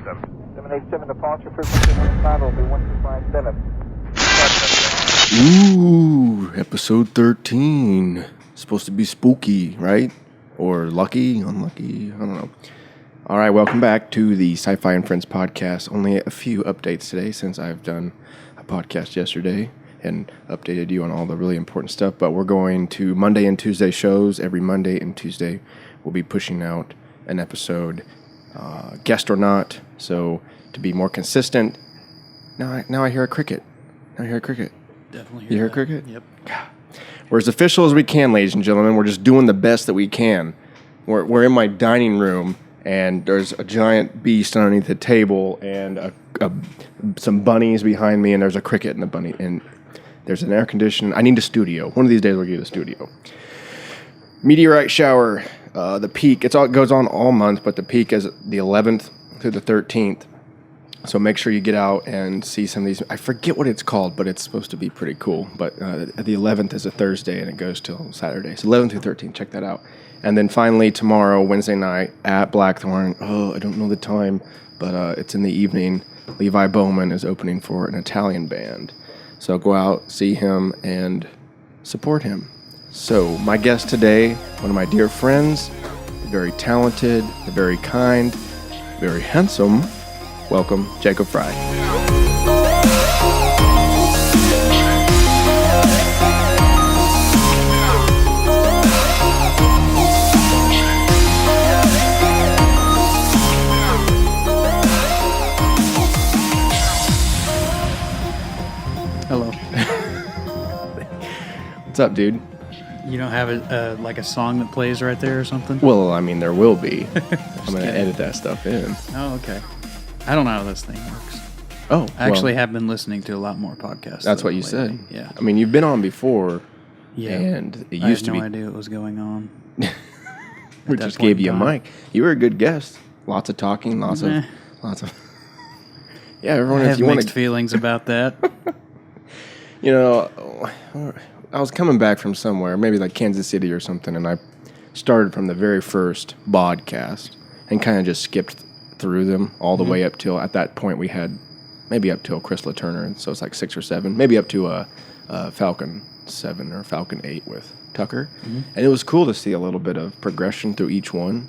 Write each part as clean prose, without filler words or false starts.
system. 787 departure frequency 15 will be 1257. Ooh, episode 13. Supposed to be spooky, right? Or lucky, unlucky, I don't know. All right, welcome back to the SciFi And Friends podcast. Only a few updates today since I've done a podcast yesterday and updated you on all the really important stuff. But we're going to Monday and Tuesday shows. Every Monday and Tuesday we'll be pushing out an episode, guest or not. So to be more consistent, now I hear a cricket. Definitely You hear a cricket? Yep. We're as official as we can, ladies and gentlemen. We're just doing the best that we can. We're in my dining room, and there's a giant beast underneath the table, and some bunnies behind me, and there's a cricket in the bunny, and there's an air conditioner. I need a studio. One of these days we'll get a studio. Meteorite shower. The peak. It goes on all month, but the peak is the 11th through the 13th. So make sure you get out and see some of these. I forget what it's called, but it's supposed to be pretty cool. But the 11th is a Thursday, and it goes till Saturday. So 11th through 13th, check that out. And then finally tomorrow, Wednesday night, at Blackthorn. Oh, I don't know the time, but it's in the evening. Levi Bowman is opening for an Italian band. So go out, see him, and support him. So my guest today, one of my dear friends, very talented, very kind, very handsome. Welcome, Jacob Fry. Hello. What's up, dude? You don't have a song that plays right there or something? Well, I mean, there will be. I'm going to edit that stuff in. Oh, okay. I don't know how this thing works. Oh, I actually have been listening to a lot more podcasts. That's what you lately. said. Yeah. I mean, you've been on before. Yeah. And it I used had to no be. idea what was going on. We that just point gave in you a time. mic. You were a good guest. Lots of talking, lots of. Yeah, everyone. I If have you want mixed to, feelings about that. you know, I was coming back from somewhere, maybe like Kansas City or something, and I started from the very first podcast and kind of just skipped through them all the way up till, at that point, we had maybe up till Chrysler Turner, so it's like 6 or 7, maybe up to a Falcon 7 or Falcon 8 with Tucker. And it was cool to see a little bit of progression through each one,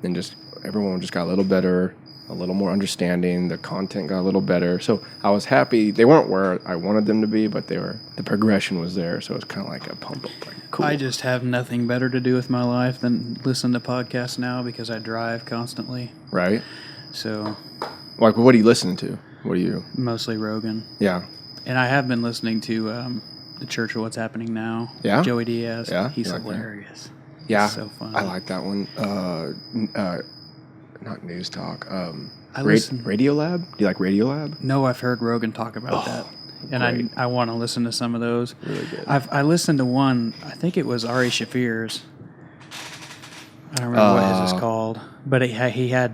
and just everyone just got a little better, a little more understanding, the content got a little better. So I was happy. They weren't where I wanted them to be, but the progression was there, so it was kind of like a pump up. Like, cool. I just have nothing better to do with my life than listen to podcasts now because I drive constantly. Right? So Like, what are you listening to? What are you? mostly Rogan. Yeah. And I have been listening to The Church of What's Happening Now. Yeah? Joey Diaz. Yeah? He's You like that? hilarious. Yeah. So funny. I like that one. Not News Talk. listen. Radiolab? Do you like Radiolab? No, I've heard Rogan talk about that. And great. I want to listen to some of those. Really good. I listened to one, I think it was Ari Shafir's. I don't remember what his is called. But he had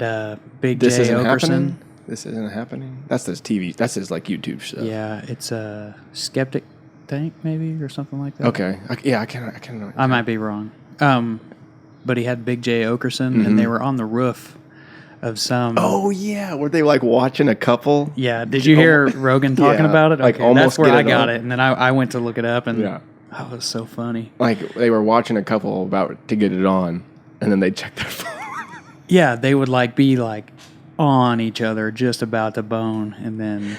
Big This J. isn't Okerson. happening. This isn't happening. That's his TV. That's his like YouTube stuff. Yeah, it's a Skeptic Tank maybe or something like that. Okay. I can. I might be wrong. But he had Big J. Okerson, and they were on the roof of some. Oh yeah, were they like watching a couple? Yeah. Did you hear Rogan talking Yeah, about it? like Okay, almost that's where get I it got on. it, and then I went to look it up, and Yeah. that was so funny. Like they were watching a couple about to get it on, and then they checked their phone. Yeah, they would like be like on each other, just about to bone, and then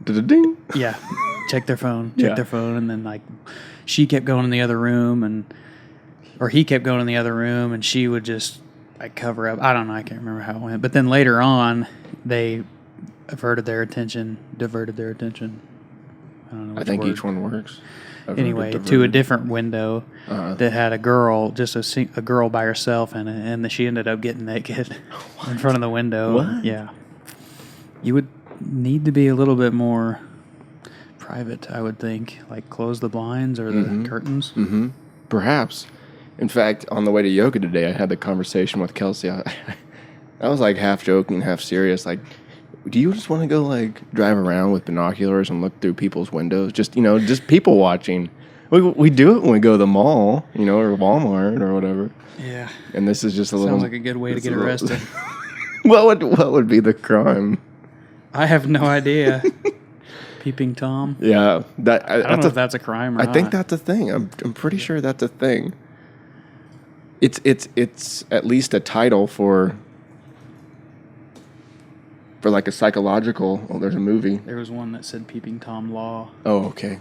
Da-da-ding. yeah, check their phone, Yeah. and then like she kept going in the other room, or he kept going in the other room, and she would just like cover up. I don't know, I can't remember how it went, but then later on they diverted their attention. I don't know. I which think word. each one works. Anyway, to a different window that had a girl, just a girl by herself in it, and she ended up getting naked in front of the window. What? Yeah. You would need to be a little bit more private, I would think, like close the blinds or the curtains. Mm-hmm. Perhaps. In fact, on the way to yoga today, I had the conversation with Kelsey. I was like half joking, half serious. Like, do you just want to go like drive around with binoculars and look through people's windows? Just people watching. We do it when we go to the mall, or Walmart or whatever. Yeah. And this is just a little. Sounds like a good way to get arrested. What would be the crime? I have no idea. Peeping Tom. Yeah, I don't know if that's a crime or not. I think that's a thing. I'm pretty sure that's a thing. It's at least a title for like a psychological. Oh, there's a movie. There was one that said Peeping Tom Law. Oh, okay.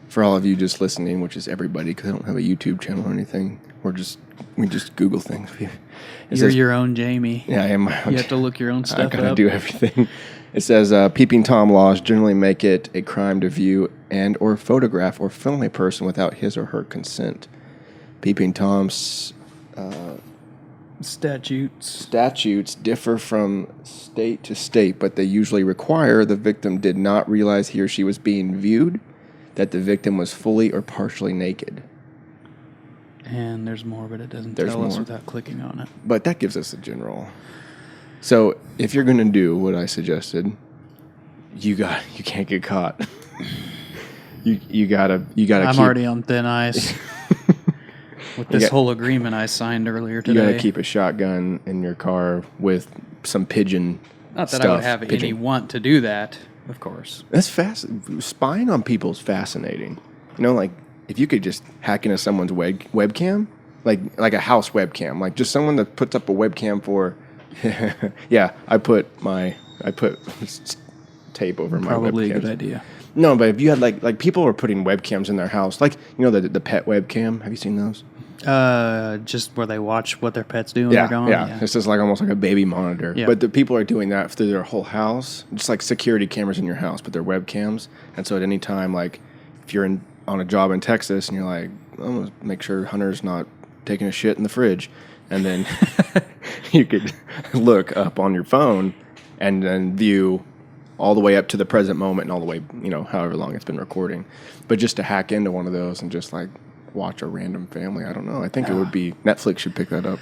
For all of you just listening, which is everybody, because I don't have a YouTube channel or anything, we just Google things. You're your own Jamie. Yeah, I am my own. You have to look your own stuff I gotta up. do everything. It says peeping Tom laws generally make it a crime to view and or photograph or film a person without his or her consent. Peeping Tom's statutes differ from state to state, but they usually require the victim did not realize he or she was being viewed, that the victim was fully or partially naked. And there's more, but it doesn't tell us without clicking on it. But that gives us a general. So if you're going to do what I suggested, you can't get caught. you gotta. I'm already on thin ice with this whole agreement I signed earlier today. You gotta keep a shotgun in your car with some pigeon. Not that stuff. I would have any want to do that, of course. That's spying on people is fascinating. Like if you could just hack into someone's webcam, like a house webcam, like just someone that puts up a webcam for. Yeah, I put tape over my webcam. Probably a good idea. No, but if you had like people are putting webcams in their house, like the pet webcam. Have you seen those? Just where they watch what their pets do when they're gone. Yeah. It's just like almost like a baby monitor. Yeah. But the people are doing that through their whole house, just like security cameras in your house, but they're webcams. And so at any time, like if you're on a job in Texas and you're like, I'm gonna make sure Hunter's not taking a shit in the fridge, and then you could look up on your phone and then view all the way up to the present moment and all the way, however long it's been recording. But just to hack into one of those and just like watch a random family, I don't know. I think it would be, Netflix should pick that up.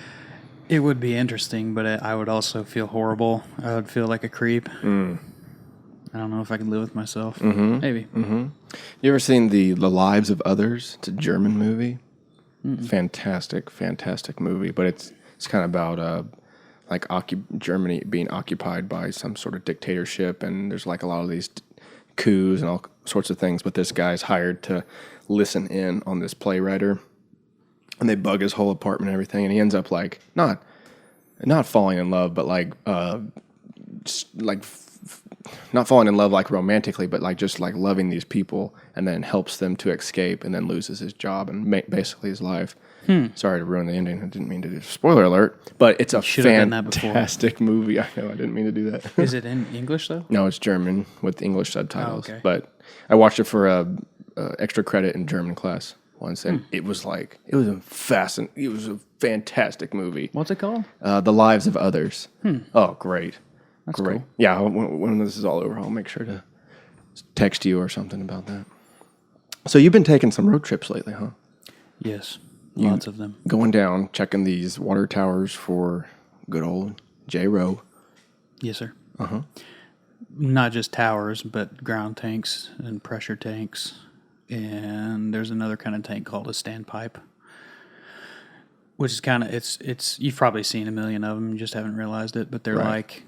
It would be interesting, but I would also feel horrible. I would feel like a creep. I don't know if I could live with myself. Mm-hmm. Maybe. Mm-hmm. You ever seen the Lives of Others? It's a German movie. Mm-mm. Fantastic movie. But it's kind of about Germany being occupied by some sort of dictatorship, and there's like a lot of these coups and all sorts of things. But this guy's hired to listen in on this playwriter, and they bug his whole apartment and everything, and he ends up like not falling in love, but not falling in love like romantically, but like just like loving these people, and then helps them to escape, and then loses his job and basically his life. Sorry to ruin the ending. I didn't mean to do spoiler alert, but it's a fantastic movie. I know I didn't mean to do that. Is it in English though? No, it's German with English subtitles. Oh, okay. But I watched it for a extra credit in German class once, and it was a fantastic movie. What's it called? The Lives of Others. Oh, great. That's great. Cool. Yeah, when this is all over, I'll make sure to text you or something about that. So you've been taking some road trips lately, huh? Yes, lots of them. Going down, checking these water towers for good old J-Row. Yes, sir. Uh-huh. Not just towers, but ground tanks and pressure tanks. And there's another kind of tank called a standpipe, which is kind of, it's you've probably seen a million of them, you just haven't realized it, but they're like,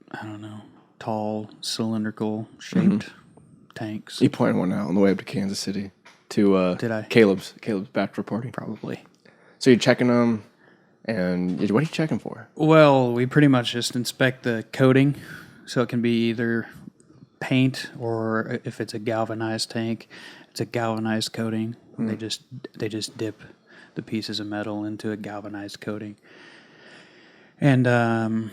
I don't know, tall, cylindrical shaped tanks. You pointed one out on the way up to Kansas City to Did I? Caleb's bachelor party. Probably. So you're checking them, and what are you checking for? Well, we pretty much just inspect the coating, so it can be either paint, or if it's a galvanized tank, it's a galvanized coating. They just dip the pieces of metal into a galvanized coating. And a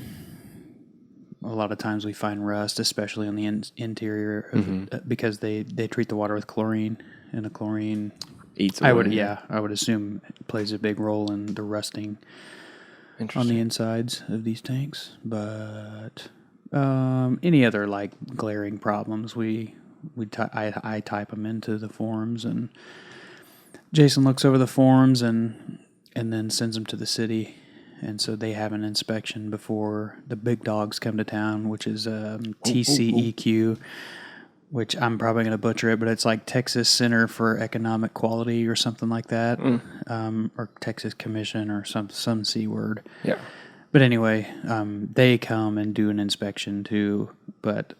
lot of times we find rust, especially on the interior, of it, because they treat the water with chlorine, and the chlorine Eats I away. would assume it plays a big role in the rusting on the insides of these tanks. But any other like glaring problems, I type them into the forms, and Jason looks over the forms and then sends them to the city. And so they have an inspection before the big dogs come to town, which is TCEQ, which I'm probably going to butcher it, but it's like Texas Center for Economic Quality or something like that, or Texas Commission or some C word. Yeah. But anyway, they come and do an inspection too. But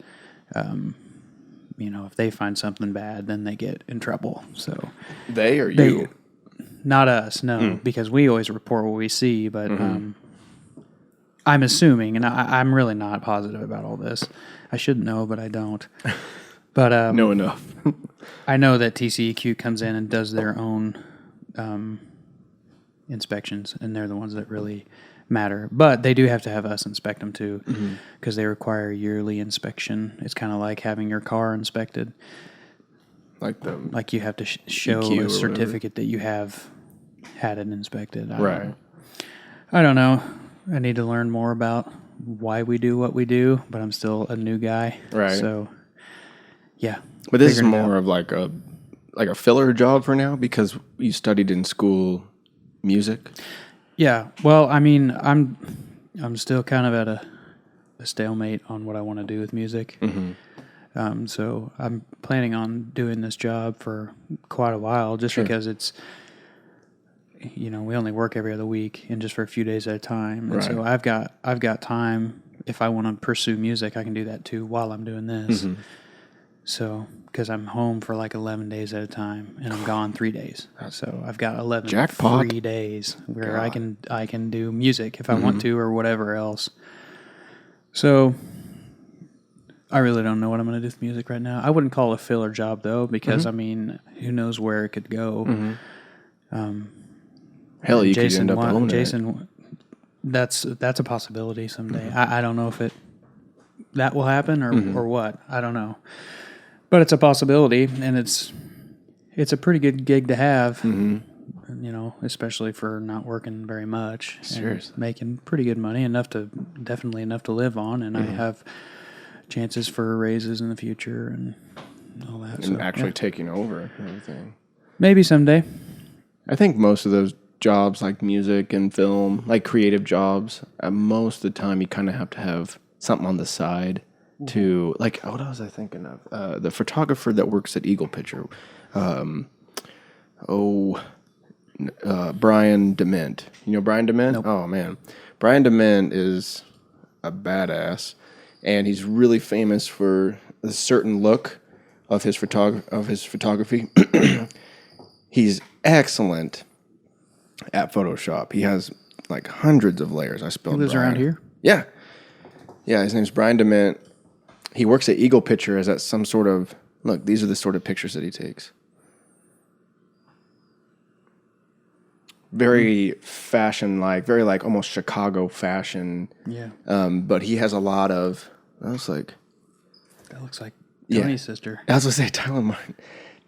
if they find something bad, then they get in trouble. So They or you? Not us, no, because we always report what we see. But I'm assuming, and I'm really not positive about all this. I should know, but I don't. But know enough. I know that TCEQ comes in and does their own inspections, and they're the ones that really matter. But they do have to have us inspect them too, because they require yearly inspection. It's kind of like having your car inspected. Like you have to show EQ a certificate that you have had it inspected. Right. I don't know. I need to learn more about why we do what we do, but I'm still a new guy. Right. So, yeah. But this is more of like a filler job for now because you studied in school music. Yeah. Well, I mean, I'm still kind of at a stalemate on what I want to do with music. So I'm planning on doing this job for quite a while, just because it's, we only work every other week and just for a few days at a time. And so I've got time. If I want to pursue music, I can do that too while I'm doing this. So, because I'm home for like 11 days at a time, and I'm gone 3 days. So I've got 11 Jackpot. free days where I can do music if I want to, or whatever else. So I really don't know what I'm going to do with music right now. I wouldn't call it a filler job though, because I mean, who knows where it could go. Hell, you could Jason end up owning Jason, that's a possibility someday. I don't know if that will happen or what. I don't know. But it's a possibility, and it's a pretty good gig to have, especially for not working very much. Seriously. And making pretty good money, definitely enough to live on, and I have chances for raises in the future and all that. And actually taking over and everything. Maybe someday. I think most of those jobs, like music and film, like creative jobs, most of the time you kind of have to have something on the side to, like, what was I thinking of? The photographer that works at Eagle Picture. Brian DeMint. You know Brian DeMint? Nope. Oh, man. Brian DeMint is a badass, and he's really famous for a certain look of his photography. He's excellent at Photoshop. He has like hundreds of layers. I spelled He lives Brian. around here? Yeah. Yeah, his name's Brian DeMint. He works at Eagle Picture as at some sort of, look, these are the sort of pictures that he takes. Very fashion-like, very like almost Chicago fashion. Yeah. But he has a lot of, that looks like Tony's sister. I was going to say Tyler Martin.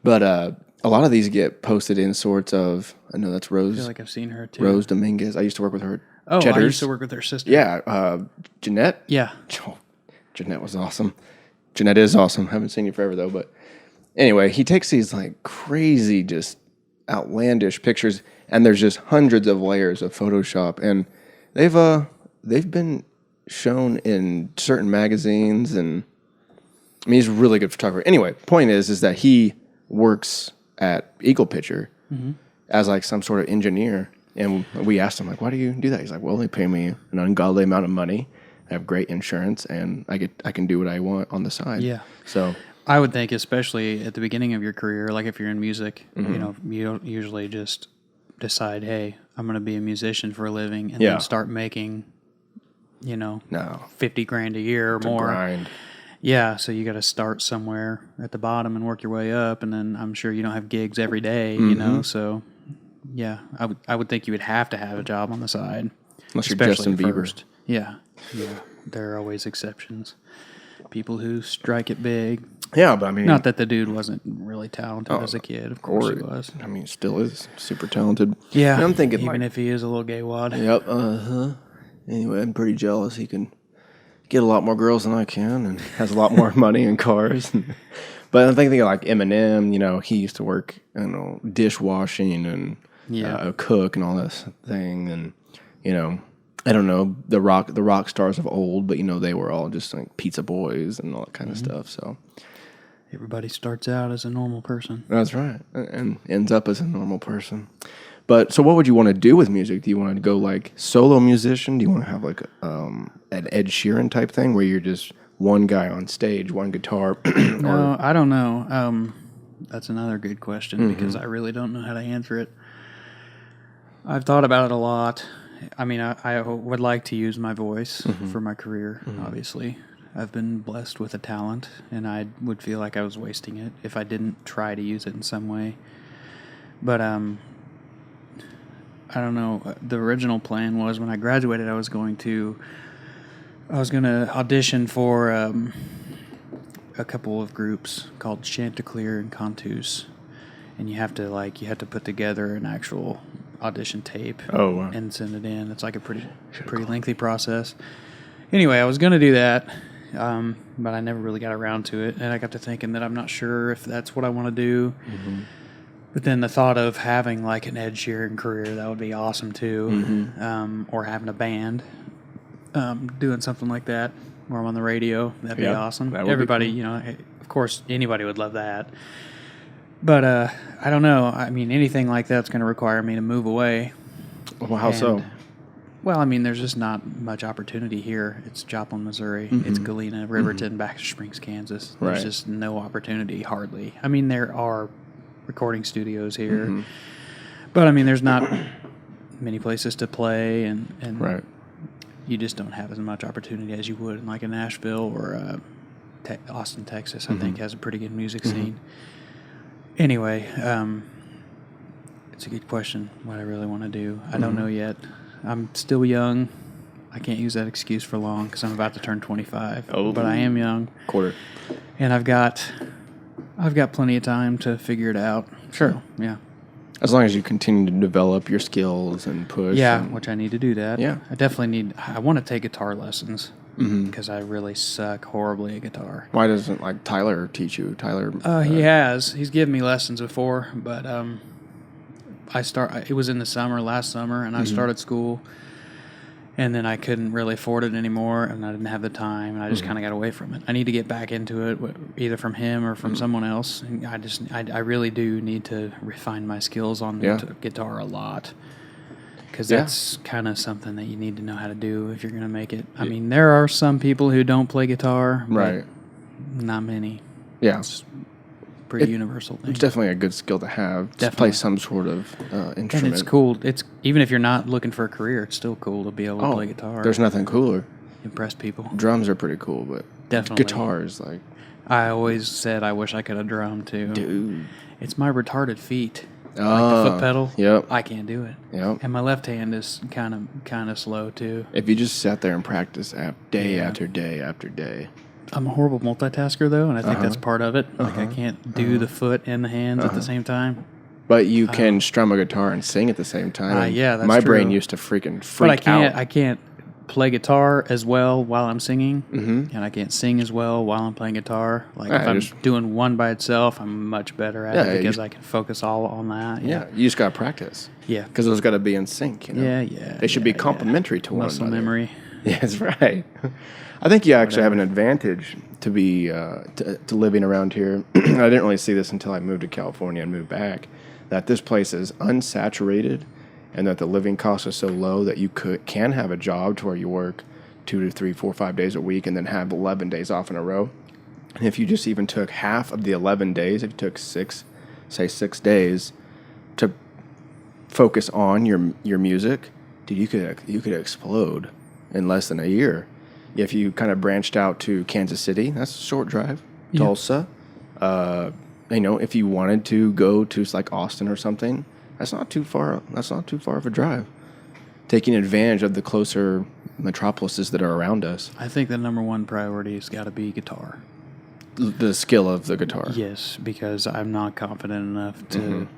But a lot of these get posted in sorts of, I know that's Rose. I feel like I've seen her too. Rose Dominguez. I used to work with her. Oh, Cheddar's. I used to work with her sister. Yeah, Jeanette. Yeah. Oh, Jeanette was awesome. Jeanette is awesome. Haven't seen you forever though, but anyway, he takes these like crazy, just outlandish pictures, and there's just hundreds of layers of Photoshop, and they've been shown in certain magazines, and I mean he's a really good photographer. Anyway, point is that he works at Eagle Picture as like some sort of engineer. And we asked him, like, why do you do that? He's like, well, they pay me an ungodly amount of money. I have great insurance, and I can do what I want on the side. Yeah. So I would think, especially at the beginning of your career, like if you're in music, you don't usually just decide, hey, I'm going to be a musician for a living, and then start making, no, $50,000 a year or it's a more. grind. Yeah, so you got to start somewhere at the bottom and work your way up, and then I'm sure you don't have gigs every day, so. Yeah, I would think you would have to have a job on the side. Unless you're Justin Bieber. First. Yeah. There are always exceptions. People who strike it big. Yeah, but I mean... Not that the dude wasn't really talented as a kid. Of course he was. I mean, still is super talented. Yeah. And I'm thinking even if he is a little gay wad. Yep, Anyway, I'm pretty jealous. He can get a lot more girls than I can and has a lot more money and cars. But I'm thinking like Eminem, he used to work, dishwashing and... a cook and all this thing, and I don't know the rock stars of old, but they were all just like pizza boys and all that kind of stuff. So everybody starts out as a normal person. That's right, and ends up as a normal person. But so what would you want to do with music? Do you want to go like solo musician? Do you want to have like an Ed Sheeran type thing where you're just one guy on stage, one guitar? No, I don't know. That's another good question because I really don't know how to answer it. I've thought about it a lot. I mean, I would like to use my voice for my career, obviously. I've been blessed with a talent, and I would feel like I was wasting it if I didn't try to use it in some way. But I don't know. The original plan was when I graduated, I was going to audition for a couple of groups called Chanticleer and Contus, and you have to put together an actual audition tape and send it in. It's like a pretty lengthy process. Anyway, I was going to do that, but I never really got around to it, and I got to thinking that I'm not sure if that's what I want to do. But then the thought of having like an Ed Sheeran career, that would be awesome too, or having a band, doing something like that where I'm on the radio, that'd be awesome. Everybody, you know, of course, anybody would love that. But I don't know. I mean, anything like that's going to require me to move away. Well, how so? Well, I mean, there's just not much opportunity here. It's Joplin, Missouri. It's Galena, Riverton, Baxter Springs, Kansas. There's just no opportunity, hardly. I mean, there are recording studios here. But, I mean, there's not many places to play, and you just don't have as much opportunity as you would in, like, a Nashville or Austin, Texas, I think, has a pretty good music scene. Anyway, it's a good question, what I really want to do. I don't know yet. I'm still young. I can't use that excuse for long because I'm about to turn 25. But I am young. Quarter. And I've got plenty of time to figure it out. Sure. So, yeah. As long as you continue to develop your skills and push. Yeah, which I need to do that. Yeah. I want to take guitar lessons because I really suck horribly at guitar. Why doesn't like Tyler teach you? Tyler. He has. He's given me lessons before, but it was in the last summer, and I started school, and then I couldn't really afford it anymore, and I didn't have the time, and I just kind of got away from it. I need to get back into it, either from him or from someone else. And I really do need to refine my skills on the guitar a lot, because that's kind of something that you need to know how to do if you're going to make it. I mean, there are some people who don't play guitar, but not many. Yeah. It's pretty universal thing. It's definitely a good skill to have. To play some sort of instrument. And it's cool. It's even if you're not looking for a career, it's still cool to be able to play guitar. There's nothing cooler. Impress people. Drums are pretty cool, but definitely guitars like. I always said I wish I could have drummed too. Dude, it's my retarded feet. Like the foot pedal. Yep. I can't do it. Yep. And my left hand is kind of slow too. If you just sat there and practice day after day after day. I'm a horrible multitasker though, and I think that's part of it. Like I can't do the foot and the hands at the same time. But you can strum a guitar and sing at the same time. Yeah, that's my true. brain used to freak out. I can't play guitar as well while I'm singing, and I can't sing as well while I'm playing guitar. Like if I'm doing one by itself, I'm much better at it because I can focus all on that. Yeah, you just got to practice. Yeah, because those got to be in sync. You know? Yeah. They should be complementary to one another. another. Muscle memory. Yeah, that's right. I think you actually have an advantage to be to living around here. I didn't really see this until I moved to California and moved back. That this place is unsaturated, and that the living costs are so low that you can have a job to where you work 2 to 3, 4, 5 days a week, and then have 11 days off in a row. And if you just even took half of the 11 days, if you took 6 days to focus on your music, dude, you could explode in less than a year. If you kind of branched out to Kansas City, that's a short drive. Yeah. Tulsa, if you wanted to go to like Austin or something, that's not too far. That's not too far of a drive. Taking advantage of the closer metropolises that are around us. I think the number one priority has got to be guitar. The skill of the guitar. Yes, because I'm not confident enough to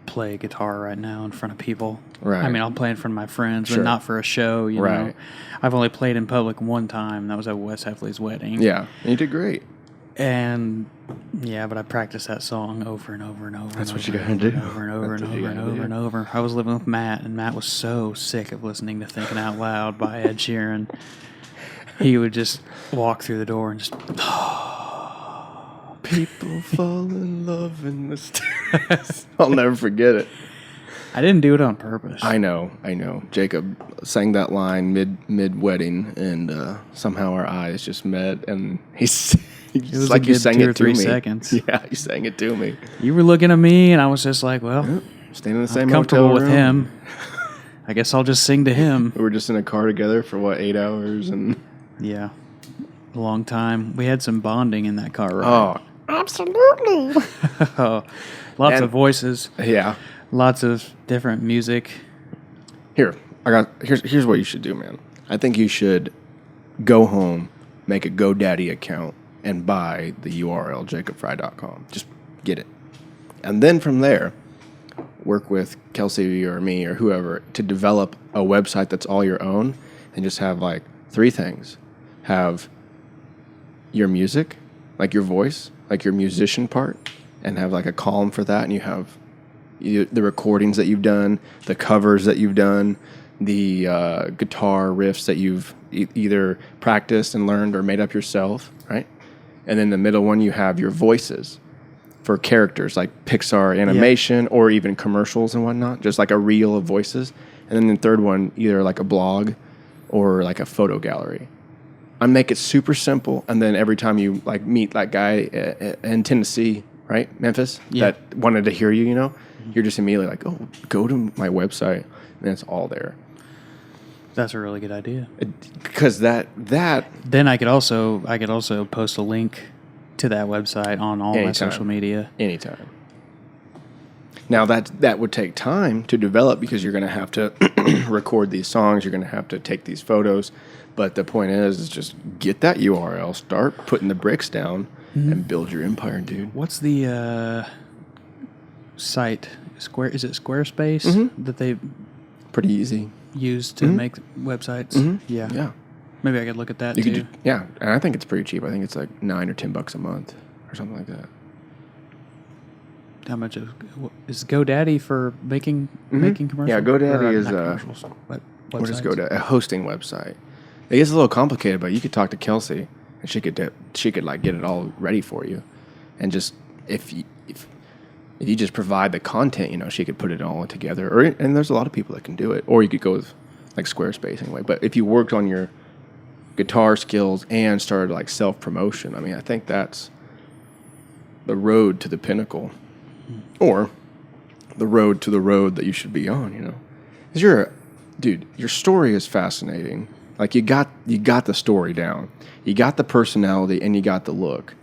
play guitar right now in front of people. Right. I mean, I'll play in front of my friends, but not for a show, you know. I've only played in public one time, and that was at Wes Heffley's wedding. Yeah, and you did great. And, but I practiced that song over and over and over. That's what you got to do. Over and over and over and over and over. I was living with Matt, and Matt was so sick of listening to Thinking Out Loud by Ed Sheeran. He would just walk through the door and just... People fall in love in mysterious. I'll never forget it. I didn't do it on purpose. I know. Jacob sang that line mid wedding, and somehow our eyes just met, and he's was like a you good sang 2 it or to 3 me. seconds. Yeah, you sang it to me. You were looking at me, and I was just like, well, Staying in the I'm same comfortable hotel with room. him. I guess I'll just sing to him. We were just in a car together for 8 hours, and Yeah. A long time. We had some bonding in that car ride. oh, absolutely. Lots And- of voices. Yeah. Lots of different music. Here's what you should do, man. I think you should go home, make a GoDaddy account, and buy the URL jacobfry.com. Just get it. And then from there, work with Kelsey or me or whoever to develop a website that's all your own, and just have like 3 things. Have your music, like your voice, like your musician part, and have like a column for that, and you have the recordings that you've done, the covers that you've done, the guitar riffs that you've either practiced and learned or made up yourself, right? And then the middle one, you have your voices for characters like Pixar animation or even commercials and whatnot, just like a reel of voices. And then the third one, either like a blog or like a photo gallery. I make it super simple, and then every time you like meet that guy in Tennessee, right, Memphis, that wanted to hear you, you're just immediately like, oh, go to my website, and it's all there. That's a really good idea. Because that Then I could also post a link to that website on all my Anytime. social media. anytime. Now that would take time to develop because you're going to have to record these songs, you're going to have to take these photos. But the point is just get that URL, start putting the bricks down, and build your empire, dude. What's the site? Is it Squarespace that they Pretty easy. use to make websites? Yeah. Yeah. Maybe I could look at that You too. could and I think it's pretty cheap. I think it's like $9 or $10 a month or something like that. How much is GoDaddy for making commercials? Yeah, GoDaddy Or, is, not commercials, but What is websites? GoDaddy? A hosting website. It gets a little complicated, but you could talk to Kelsey, and she could like get it all ready for you, and just if you just provide the content, she could put it all together. And there's a lot of people that can do it. Or you could go with like Squarespace anyway. But if you worked on your guitar skills and started like self-promotion, I mean, I think that's the road to the pinnacle, or the road to the road that you should be on. Because your story is fascinating. Like you got the story down, you got the personality, and you got the look,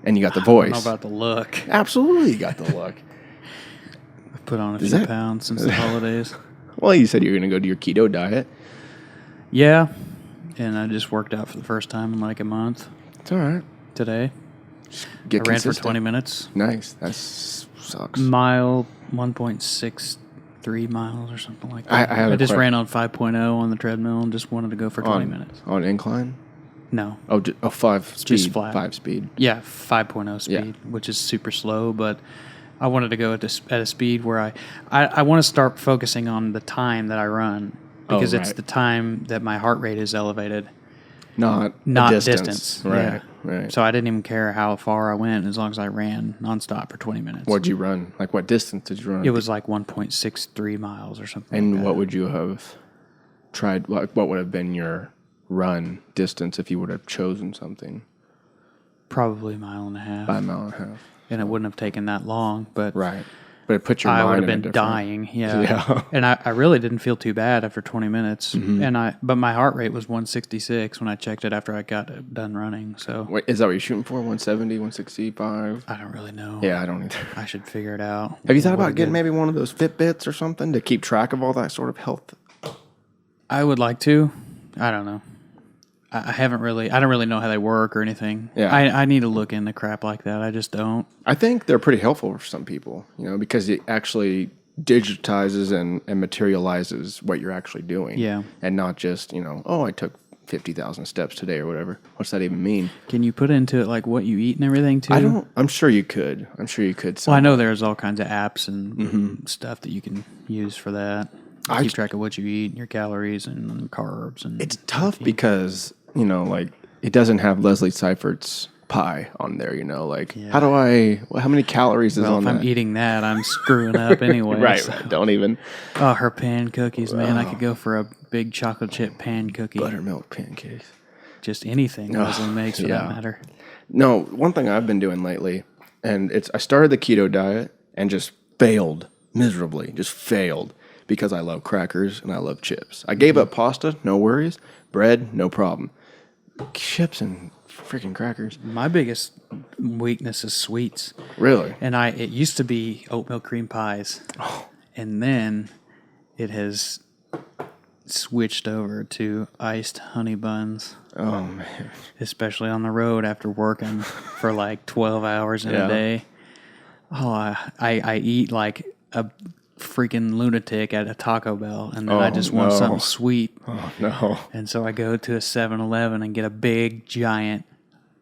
and you got the voice. I don't know about the look. Absolutely, you got the look. I've put on a few pounds since the holidays. Well, you said you were going to go do your keto diet. Yeah, and I just worked out for the first time in like a month. It's all right. Today, Get I ran for consistent. 20 minutes. Nice. That sucks. Mile 1.63 miles or something like that. I just ran on 5.0 on the treadmill and just wanted to go for 20 minutes. On incline? No. Oh, 5 speed. Just flat. 5 speed. Yeah, 5.0 speed, which is super slow, but I wanted to go at a speed where I want to start focusing on the time that I run because it's the time that my heart rate is elevated. Not distance. Right, Yeah. right. So I didn't even care how far I went as long as I ran nonstop for 20 minutes. What'd you run? Like what distance did you run? It was like 1.63 miles or something. And like what that. would you have tried? What would have been your run distance if you would have chosen something? Probably a mile and a half. By a mile and a half. And it wouldn't have taken that long, but Right. But it put your I mind would have in a been different... dying. Yeah. Yeah. And I really didn't feel too bad after 20 minutes. But my heart rate was 166 when I checked it after I got done running. So Wait, is that what you're shooting for? 170, 165? I don't really know. Yeah, I don't either. I should figure it out. Have you thought What about a getting good- maybe one of those Fitbits or something to keep track of all that sort of health? I would like to. I don't know. I don't really know how they work or anything. Yeah. I need to look into crap like that. I just don't. I think they're pretty helpful for some people, because it actually digitizes and materializes what you're actually doing. Yeah. And not just, I took 50,000 steps today or whatever. What's that even mean? Can you put into it like what you eat and everything too? I'm sure you could. Well, I know there's all kinds of apps and stuff that you can use for that. Keep track of what you eat, and your calories and carbs. And It's tough because, it doesn't have Leslie Seifert's pie on there, like, how many calories is Well, on if that? I'm eating that, I'm screwing up anyway. right, so. right. Don't even. Oh, her pan cookies, man. I could go for a big chocolate chip pan cookie. Buttermilk pancakes. Just anything Leslie makes for that matter. No, one thing I've been doing lately, and I started the keto diet and just failed miserably, because I love crackers and I love chips. I gave up pasta, no worries. Bread, no problem. Chips and freaking crackers. My biggest weakness is sweets. Really? And it used to be oatmeal cream pies. Oh. And then it has switched over to iced honey buns. Oh, man. Especially on the road after working for like 12 hours in a day. Oh, I eat like a freaking lunatic at a Taco Bell, and then I just want something sweet. Oh, no. And so I go to a 7-Eleven and get a big, giant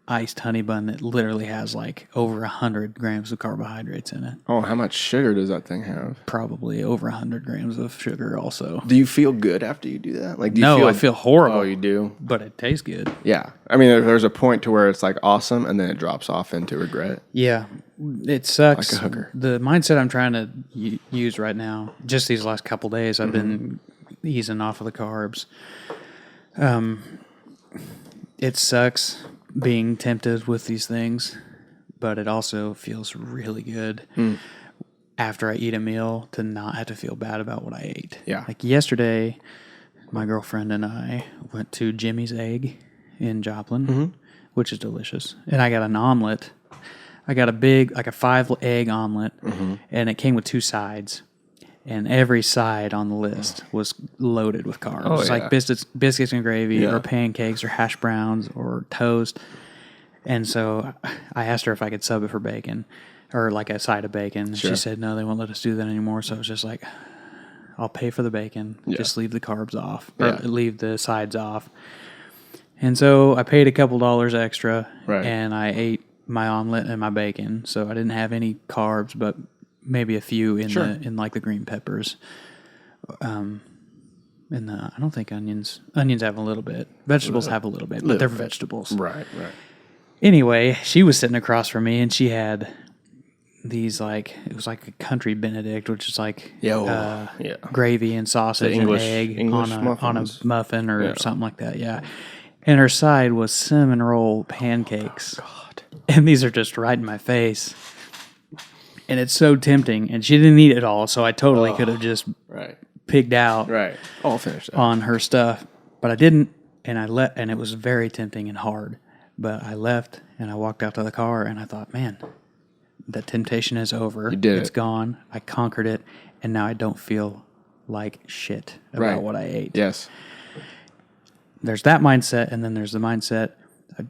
iced honey bun that literally has like over 100 grams of carbohydrates in it. Oh, how much sugar does that thing have? Probably over 100 grams of sugar also. Do you feel good after you do that? Like, I feel horrible. Oh, you do? But it tastes good. Yeah. I mean, there's a point to where it's like awesome, and then it drops off into regret. Yeah. It sucks. Like a hooker. The mindset I'm trying to use right now, just these last couple days, I've been easing off of the carbs. It sucks being tempted with these things, but it also feels really good after I eat a meal to not have to feel bad about what I ate. Yeah. Like yesterday, my girlfriend and I went to Jimmy's Egg in Joplin, which is delicious. And I got an omelet. I got a big, like a 5-egg omelet, and it came with 2 sides. And every side on the list was loaded with carbs. Oh, yeah. Like biscuits and gravy, or pancakes, or hash browns, or toast. And so I asked her if I could sub it for bacon, or like a side of bacon. And she said, no, they won't let us do that anymore. So I was just like, I'll pay for the bacon. Just leave the carbs off, or leave the sides off. And so I paid a couple dollars extra, and I ate my omelet and my bacon. So I didn't have any carbs, but maybe a few in like the green peppers. And I don't think onions have a little bit. Vegetables have a little bit, but they're vegetables. Right. Anyway, she was sitting across from me, and she had these it was like a country Benedict, which is like gravy and sausage and egg on a muffin or something like that. Yeah. And her side was cinnamon roll pancakes. Oh, God. And these are just right in my face. And it's so tempting. And she didn't eat it all, so I totally could have just pigged out All finished on her stuff. But I didn't, and and it was very tempting and hard. But I left, and I walked out to the car, and I thought, man, that temptation is over. You did It's gone. I conquered it, and now I don't feel like shit about what I ate. Yes. There's that mindset, and then there's the mindset.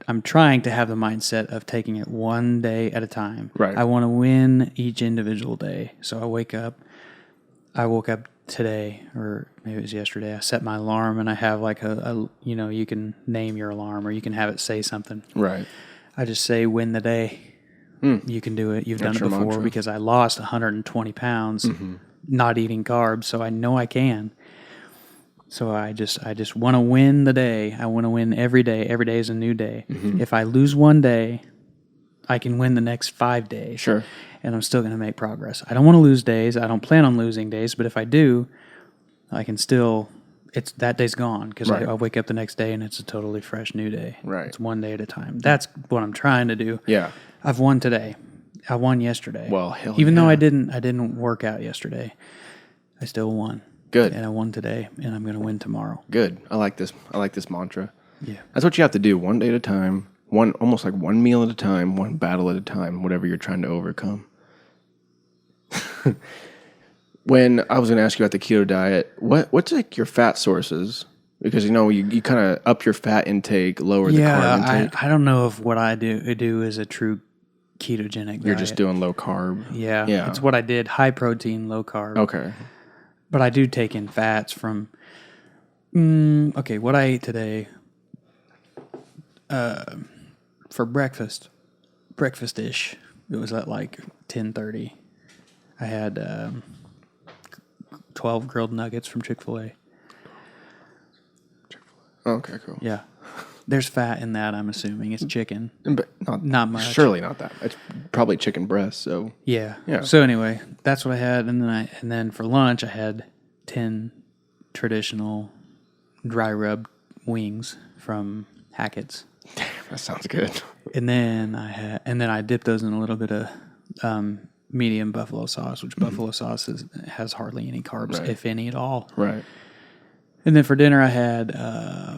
I'm trying to have the mindset of taking it one day at a time. Right. I want to win each individual day. So I woke up today, or maybe it was yesterday. I set my alarm, and I have like you can name your alarm, or you can have it say something. Right. I just say, win the day. You can do it. You've done it before, mantra. Because I lost 120 pounds not eating carbs, so I know I can. So I just want to win the day. I want to win every day. Every day is a new day. If I lose one day, I can win the next 5 days. Sure. And I'm still going to make progress. I don't want to lose days. I don't plan on losing days. But if I do, I can still. That day's gone, because I wake up the next day and it's a totally fresh new day. Right. It's one day at a time. That's what I'm trying to do. Yeah. I've won today. I won yesterday. Well, even though I didn't work out yesterday, I still won. Good. And I won today, and I'm going to win tomorrow. Good. I like this mantra. Yeah. That's what you have to do, one day at a time, almost like one meal at a time, one battle at a time, whatever you're trying to overcome. When I was going to ask you about the keto diet, what's like your fat sources? Because you kind of up your fat intake, lower the carb intake. I don't know if what I do is a true ketogenic diet. You're just doing low carb. Yeah. It's what I did, high protein, low carb. Okay. But I do take in fats from, what I ate today for breakfast-ish. It was at like 10:30. I had 12 grilled nuggets from Chick-fil-A. Okay, cool. Yeah. There's fat in that, I'm assuming. It's chicken. But Not much. Surely not that. It's probably chicken breast. So Yeah. Yeah. So anyway, that's what I had, and then for lunch I had 10 traditional dry rub wings from Hackett's, that sounds good. and then I dipped those in a little bit of medium buffalo sauce, which buffalo sauce has hardly any carbs, Right. if any at all. Right. And then for dinner I had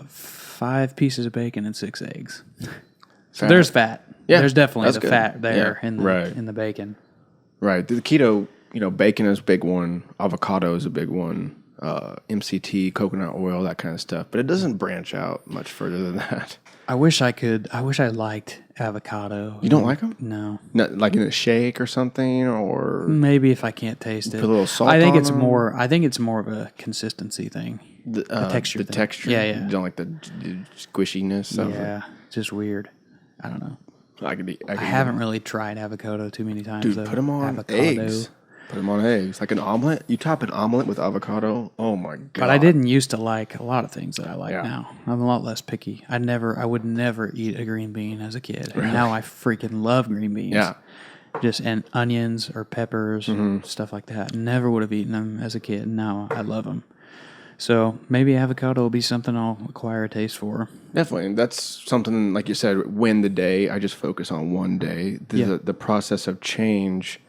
5 pieces of bacon and 6 eggs. So Fat. there's fat. Yeah, There's definitely that's the good. fat there Yeah, in the right. in the bacon. Right. The keto, bacon is a big one. Avocado is a big one. MCT, coconut oil, that kind of stuff. But it doesn't branch out much further than that. I wish I liked avocado. You don't like them? No. Not like in a shake or something, or Maybe if I can't taste it. Put a little salt I think on it's them? more of a consistency thing. the texture The thing. texture. Yeah, yeah. You don't like the squishiness of it. Yeah, just weird. I don't know. I I haven't really tried avocado too many times. Dude, though. put them on avocado. eggs. Put them on eggs. Like an omelet. You top an omelet with avocado. Oh my god. But I didn't used to like a lot of things that I like Yeah. now. I'm a lot less picky. I would never eat a green bean as a kid. And now I freaking love green beans. Yeah. And onions or peppers, stuff like that. Never would have eaten them as a kid. Now I love them. So maybe avocado will be something I'll acquire a taste for. Definitely. That's something, like you said, win the day. I just focus on one day. The process of change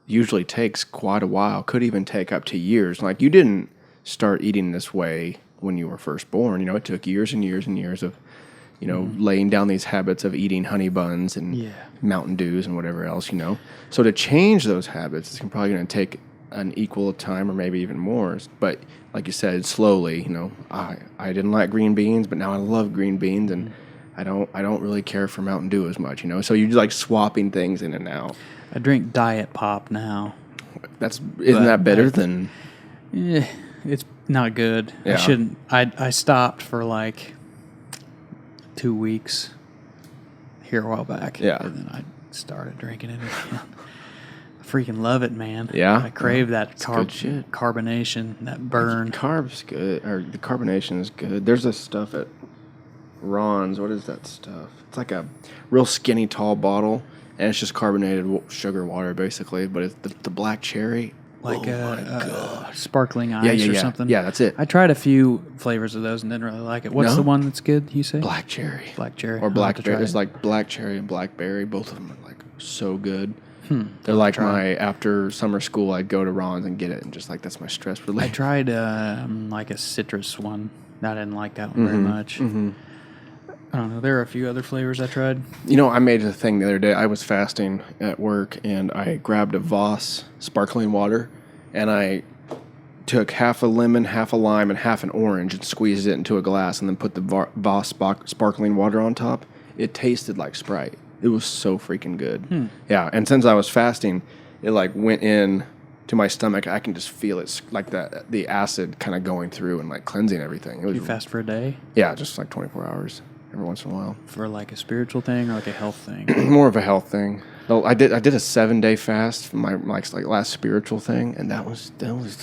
usually takes quite a while, could even take up to years. Like, you didn't start eating this way when you were first born. It took years and years and years of, laying down these habits of eating honey buns and Mountain Dews and whatever else, So to change those habits, it's probably going to take an equal time or maybe even more. But like you said, slowly, I didn't like green beans, but now I love green beans, and I don't really care for Mountain Dew as much, So you're like swapping things in and out. I drink Diet Pop now. Isn't that better than? Yeah, it's not good. Yeah. I shouldn't. I stopped for like 2 weeks here a while back. Yeah. And then I started drinking it again. I freaking love it, man. Yeah? I crave that good shit. carbonation, that burn. Carbs good, or the carbonation is good. There's this stuff at Ron's. What is that stuff? It's like a real skinny, tall bottle, and it's just carbonated sugar water, basically. But it's the black cherry. Like oh my God. Sparkling ice or something. Yeah, that's it. I tried a few flavors of those and didn't really like it. What's No? the one that's good, you say? Black cherry. Black cherry. Or I'll have to blackberry. try It's it. like black cherry and blackberry. Both of them are like so good. They're like after summer school, I'd go to Ron's and get it, and just like that's my stress relief. I tried like a citrus one. I didn't like that one very much. I don't know. There are a few other flavors I tried. I made a thing the other day. I was fasting at work, and I grabbed a Voss sparkling water, and I took half a lemon, half a lime, and half an orange and squeezed it into a glass, and then put the Voss sparkling water on top. It tasted like Sprite. It was so freaking good. Yeah, and since I was fasting, it like went in to my stomach. I can just feel it, like the acid kind of going through and like cleansing everything. It was You fast for a day Yeah, just like 24 hours every once in a while. for like a spiritual thing or like a health thing. More of a health thing. Though I did a 7-day fast for my like last spiritual thing, and that was just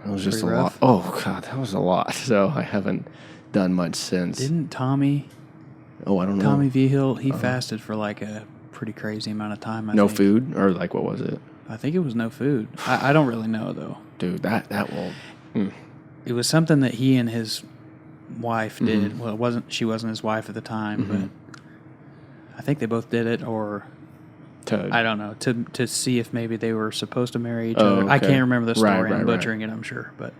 Pretty a rough. lot. Oh god, that was a lot. So I haven't done much since. Didn't Tommy I don't know. Tommy Vigil, he fasted for like a pretty crazy amount of time. I No think. food, or like what was it, I think it was no food. I don't really know though. dude? That will. It was something that he and his wife did. Well, she wasn't his wife at the time, but I think they both did it, or I don't know, to see if maybe they were supposed to marry each other. I okay. can't remember the story. Right, I'm butchering it, I'm sure, but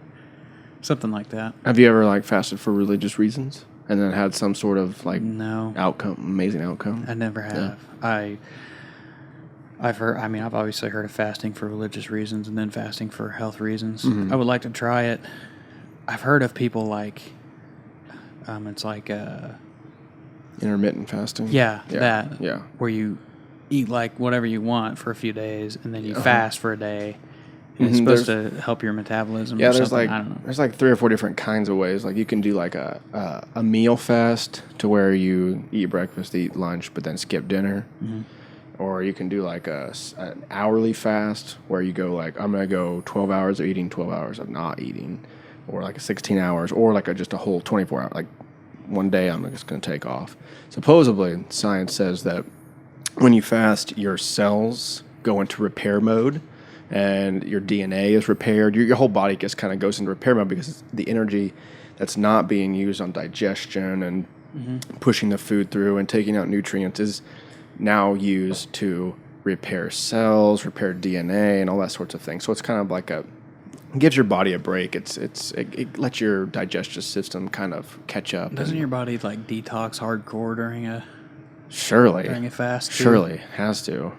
something like that. Have you ever like fasted for religious reasons and then had some sort of like No, amazing outcome? I never have. I've heard. I mean, I've obviously heard of fasting for religious reasons and then fasting for health reasons. I would like to try it. I've heard of people like, it's like Intermittent fasting. that Yeah. where you eat like whatever you want for a few days and then you fast for a day. And it's supposed to help your metabolism. Yeah, or there's something. like I don't know. there's like 3 or 4 different kinds of ways. Like you can do like a meal fast to where you eat breakfast, eat lunch, but then skip dinner. Or you can do like an hourly fast where you go like, I'm gonna go 12 hours of eating, 12 hours of not eating, or like a 16 hours, or like just a whole 24 hour, like one day I'm just going to take off. Supposedly, science says that when you fast, your cells go into repair mode, and your DNA is repaired. Your whole body just kind of goes into repair mode because the energy that's not being used on digestion and pushing the food through and taking out nutrients is now used to repair cells, repair DNA, and all that sorts of things. So it's kind of like it gives your body a break. It lets your digestive system kind of catch up. Doesn't your body like detox hardcore during a fast? Too? Surely has to.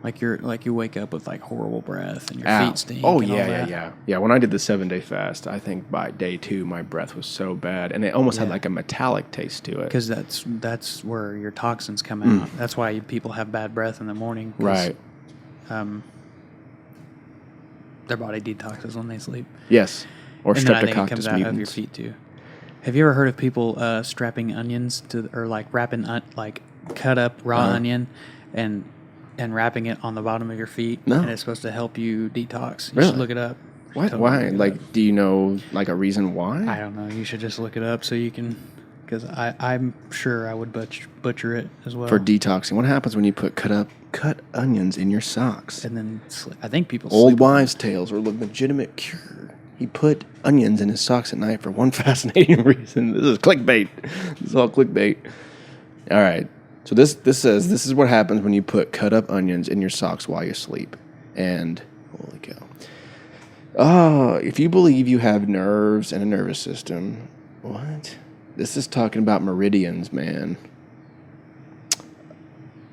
Like you wake up with like horrible breath and your feet stink. Oh and yeah. When I did the 7-day fast, I think by day 2 my breath was so bad, and it almost had like a metallic taste to it. Because that's where your toxins come out. That's why people have bad breath in the morning. Right. Their body detoxes when they sleep. Yes. Or and then I think it Streptococcus comes out of your feet too. Have you ever heard of people strapping onions or like wrapping like cut up raw onion and wrapping it on the bottom of your feet? No. And it's supposed to help you detox. You Really? should look it up. What? Totally Why? look it Like, up. do you know like a reason why? I don't know. You should just look it up so you can, because I'm sure I would butcher it as well. For detoxing. What happens when you put cut onions in your socks? And then I think people Old sleep. wives' tales were a legitimate cure. He put onions in his socks at night for one fascinating reason. This is clickbait. This is all clickbait. All right. So this says this is what happens when you put cut up onions in your socks while you sleep. And holy cow. If you believe you have nerves and a nervous system, what? This is talking about meridians, man.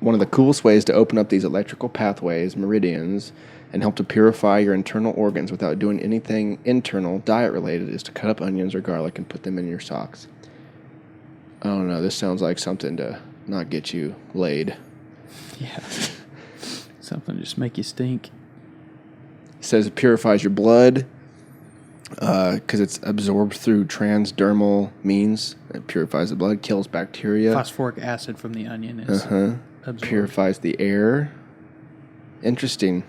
One of the coolest ways to open up these electrical pathways, meridians, and help to purify your internal organs without doing anything internal, diet-related, is to cut up onions or garlic and put them in your socks. I don't know. This sounds like something to not get you laid. Yeah. Something just make you stink. It says it purifies your blood because it's absorbed through transdermal means. It purifies the blood, kills bacteria. Phosphoric acid from the onion is absorbed. Purifies the air. Interesting.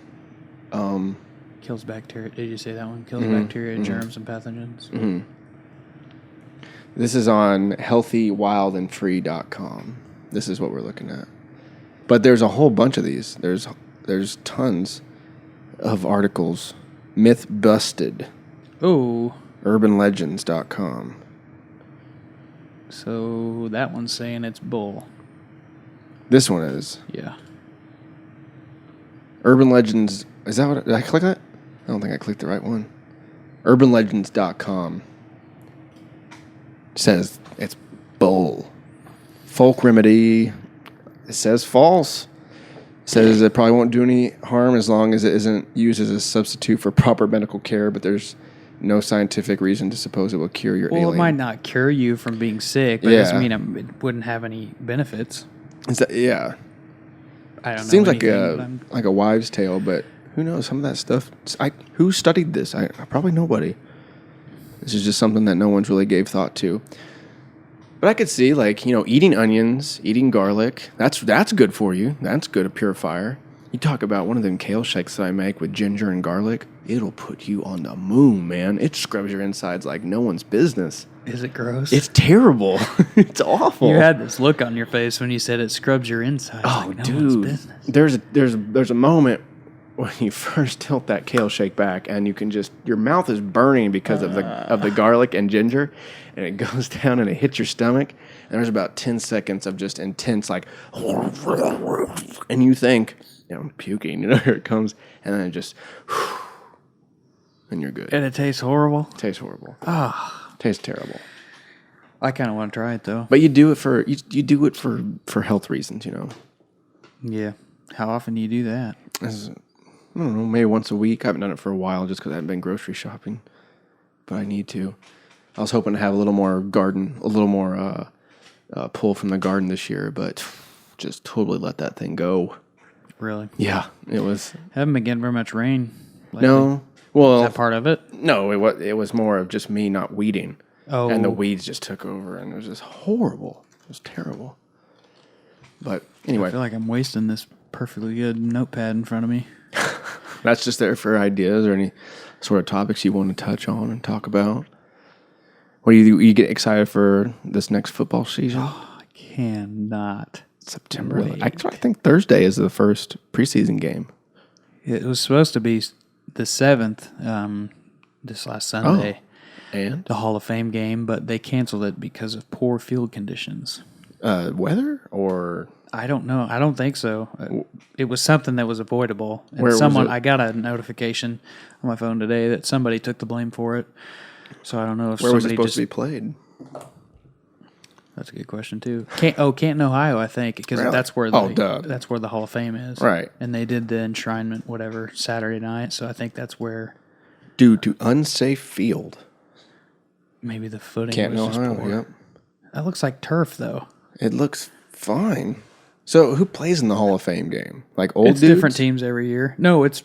Kills bacteria. Did you say that one? Kills bacteria, germs, and pathogens. Mm-hmm. This is on healthywildandfree.com. This is what we're looking at. But there's a whole bunch of these. There's tons of articles. Myth busted. Oh. Urbanlegends.com. So that one's saying it's bull. This one is. Yeah. Urban Legends. Is that what? Did I click that? I don't think I clicked the right one. Urbanlegends.com says it's bull. Folk remedy. It says false. Says it probably won't do any harm as long as it isn't used as a substitute for proper medical care, but there's no scientific reason to suppose it will cure your alien. Well, it might not cure you from being sick, but it doesn't mean it wouldn't have any benefits. Yeah. I don't know. Seems like anything, a wives' tale, but who knows? Some of that stuff. Who studied this? Probably nobody. This is just something that no one's really gave thought to. But I could see, eating onions, eating garlic. That's good for you. That's good, a purifier. You talk about one of them kale shakes that I make with ginger and garlic. It'll put you on the moon, man. It scrubs your insides like no one's business. Is it gross? It's terrible. It's awful. You had this look on your face when you said it scrubs your insides. Oh, like no dude. one's business. There's a moment when you first tilt that kale shake back, and you can your mouth is burning because of the garlic and ginger, and it goes down and it hits your stomach, and there's about 10 seconds of just intense and you think, I'm puking, here it comes, and then it just, and you're good. And it tastes horrible. Tastes horrible. Ah, Tastes terrible. I kind of want to try it though. But you do it for health reasons, Yeah. How often do you do that? I don't know, maybe once a week. I haven't done it for a while just because I haven't been grocery shopping, but I need to. I was hoping to have a little more pull from the garden this year, but just totally let that thing go. Really? Yeah, it was. Haven't been getting very much rain lately. No, well, Is that part of it? No, it was more of just me not weeding. Oh, and the weeds just took over, and it was just horrible. It was terrible. But anyway, I feel like I'm wasting this perfectly good notepad in front of me. that's just there for ideas or any sort of topics you want to touch on and talk about. What do you get excited for this next football season? I cannot. September. wait. I think Thursday is the first preseason game. It was supposed to be the 7th, this last Sunday, And the Hall of Fame game, but they canceled it because of poor field conditions. weather or I don't know. I don't think so. It was something that was avoidable. And Where was it? I got a notification on my phone today that somebody took the blame for it. So I don't know if where was it somebody supposed just. to be played? That's a good question too. Canton, Ohio, I think, because Really? that's where that's where the Hall of Fame is. Right. And they did the enshrinement whatever Saturday night, so I think that's where Due to unsafe field. maybe the footing Canton, was just Ohio. poor. Yep. That looks like turf though. It looks fine. So who plays in the Hall of Fame game? Like old It's dudes? different teams every year. No, it's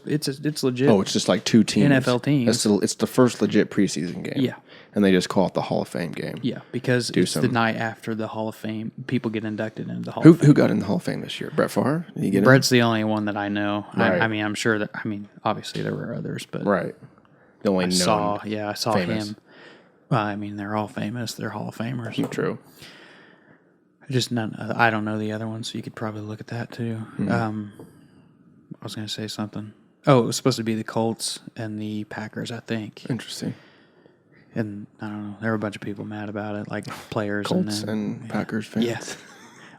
legit. Oh, it's just like two teams. NFL teams. It's the first legit preseason game. Yeah. And they just call it the Hall of Fame game. Yeah, because it's the some- night after the Hall of Fame. People get inducted into the Hall of Fame. Who got in the Hall of Fame this year? Brett Favre? Did he get Brett's the only one that I know. Right. I mean, I'm sure that. I mean, obviously there were others, but in? Right. The only I known. saw famous. him. Well, I mean, they're all famous. They're Hall of Famers. True. Just none. I don't know the other ones, so you could probably look at that too. Mm-hmm. I was going to say something. Oh, it was supposed to be the Colts and the Packers, I think. Interesting. And I don't know. There were a bunch of people mad about it, like players Colts and and Packers fans. Yeah.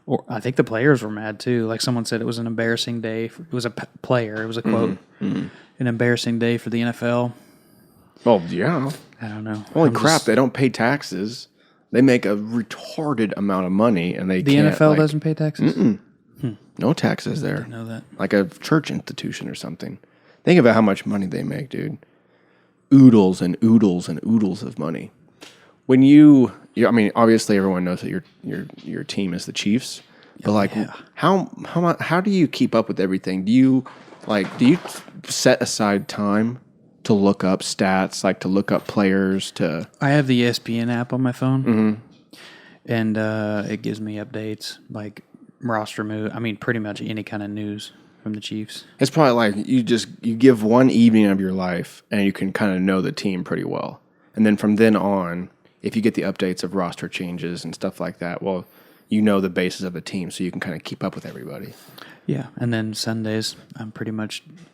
Or I think the players were mad too. Like someone said, it was an embarrassing day. It was a player. It was a quote. An embarrassing day for the NFL. Well, yeah. I don't know. Holy I'm crap! just- They don't pay taxes. They make a retarded amount of money, and they the can't, NFL like, doesn't pay taxes. No taxes there. I know that. Like a church institution or something. Think about how much money they make, dude. Oodles and oodles and oodles of money. When I mean, obviously everyone knows that your team is the Chiefs, but like, yeah. how do you keep up with everything? Do you set aside time to look up stats, like to look up players? I have the ESPN app on my phone, and it gives me updates like roster move. I mean, pretty much any kind of news from the Chiefs. It's probably like you give one evening of your life and you can kind of know the team pretty well. And then from then on, if you get the updates of roster changes and stuff like that, well, you know the basis of the team, so you can kind of keep up with everybody. Yeah, and then Sundays,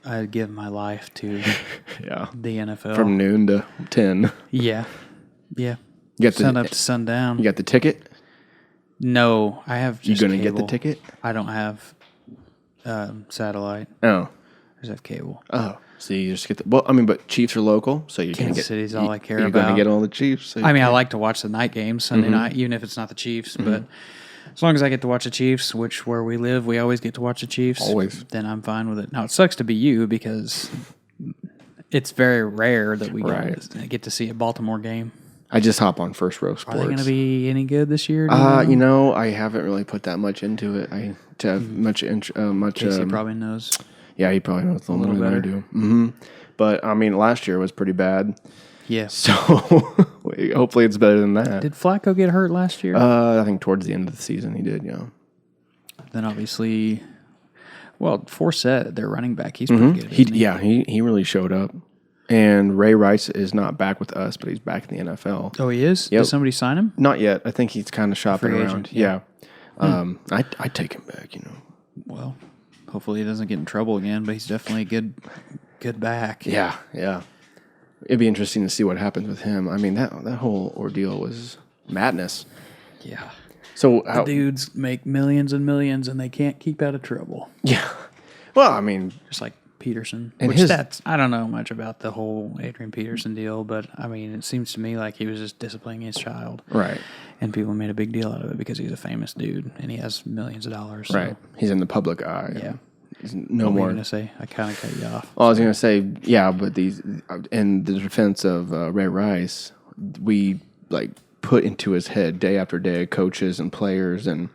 I give my life to Yeah. the NFL. From noon to 10. Yeah. You got Sun up to sundown. You got the ticket? No, I have You just going to get cable. the ticket? I don't have satellite. Oh. I just have cable. Oh. So you just get but Chiefs are local, so you're going to Kansas get City's all I care You're going about. to get all the Chiefs. So I mean, I like to watch the night games Sunday night, even if it's not the Chiefs. But as long as I get to watch the Chiefs, which where we live, we always get to watch the Chiefs. Always. Then I'm fine with it. Now, it sucks to be you because it's very rare that we get to see a Baltimore game. I just hop on First Row Sports. Are they going to be any good this year? I haven't really put that much into it. Casey probably knows. Yeah, he probably knows a little more than I do. But I mean, last year was pretty bad. Yes. So hopefully it's better than that. Did Flacco get hurt last year? I think towards the end of the season he did. Yeah. Then obviously, Forsett, their running back, he's pretty good. He really showed up. And Ray Rice is not back with us, but he's back in the NFL. Oh, he is? Yep. Did somebody sign him? Not yet. I think he's kind of shopping Free around. agent, Yeah. I'd take him back. Well, hopefully he doesn't get in trouble again, but he's definitely a good back. Yeah. It'd be interesting to see what happens with him. I mean, that whole ordeal was madness. Yeah. So The dudes make millions and millions, and they can't keep out of trouble. Yeah. Well, I mean, Just like Peterson. And Which I don't know much about the whole Adrian Peterson deal, but I mean, it seems to me like he was just disciplining his child. right. And people made a big deal out of it because he's a famous dude and he has millions of dollars. So, Right. He's in the public eye. Yeah. He's no What were you more. going to say? I kind of cut you off. Well, I was going to say, yeah, but in the defense of Ray Rice, we put into his head day after day, coaches and players and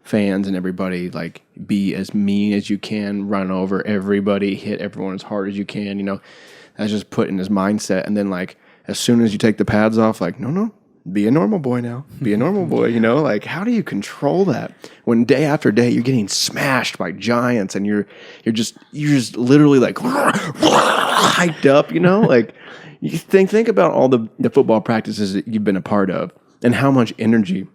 fans and everybody, be as mean as you can, run over everybody, hit everyone as hard as you can. That's just put in his mindset. And then as soon as you take the pads off, no, be a normal boy now. Be a normal boy. How do you control that when day after day you're getting smashed by giants and you're just literally hyped up. You think about all the football practices that you've been a part of and how much energy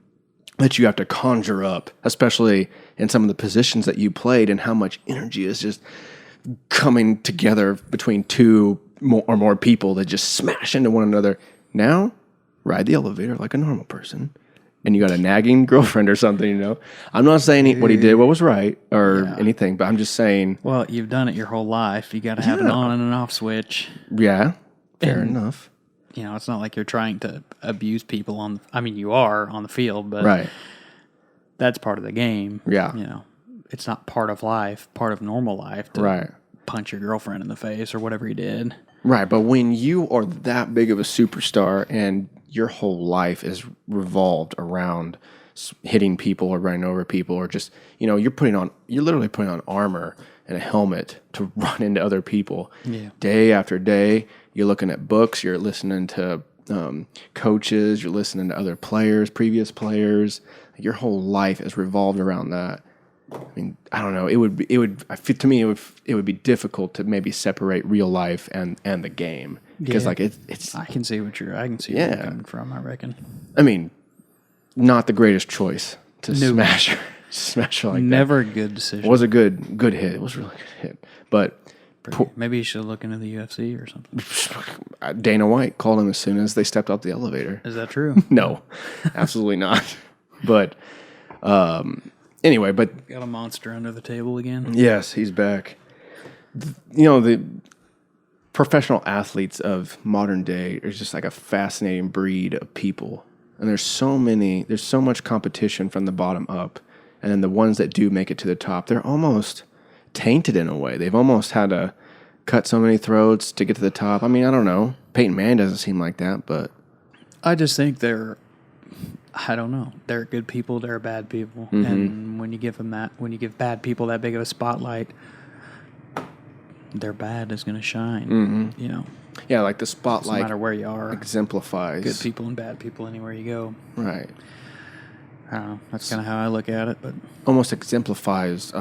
that you have to conjure up, especially in some of the positions that you played, and how much energy is just coming together between two or more people that just smash into one another. Now, ride the elevator like a normal person, and you got a nagging girlfriend or something, you know. I'm not saying what he did, what was right, or anything, but I'm just saying. Well, you've done it your whole life. You got to have an on and an off switch. Yeah, fair enough. You know, it's not like you're trying to abuse people on. I mean, you are on the field, but Right. that's part of the game. Yeah. You know, it's not part of life, part of normal life to Right. punch your girlfriend in the face or whatever he did. Right, but when you are that big of a superstar and your whole life is revolved around hitting people or running over people, or just, you know, you're literally putting on armor and a helmet to run into other people. Yeah. Day after day, you're looking at books, you're listening to coaches, you're listening to other players, previous players. Your whole life is revolved around that. I mean, I don't know. It would be difficult to maybe separate real life and the game, because like it's. I can see where you're coming from. I reckon. I mean, not the greatest choice to smash her like that. Never a good decision. It was a good hit. It was a really good hit, but. Maybe you should look into the UFC or something. Dana White called him as soon as they stepped up the elevator. Is that true? No, absolutely not. But anyway, but got a monster under the table again. Yes, he's back. You know, the professional athletes of modern day is just like a fascinating breed of people, and there's so much competition from the bottom up, and then the ones that do make it to the top, they're almost tainted in a way. They've almost had to cut so many throats to get to the top. I mean, I don't know. Peyton Manning doesn't seem like that, but I just think I don't know. There are good people, there are bad people, and when you give bad people that big of a spotlight, their bad is going to shine. You know. Yeah, like the spotlight. No matter where you are, exemplifies good people and bad people anywhere you go. Right. I don't know. That's kind of how I look at it, but almost exemplifies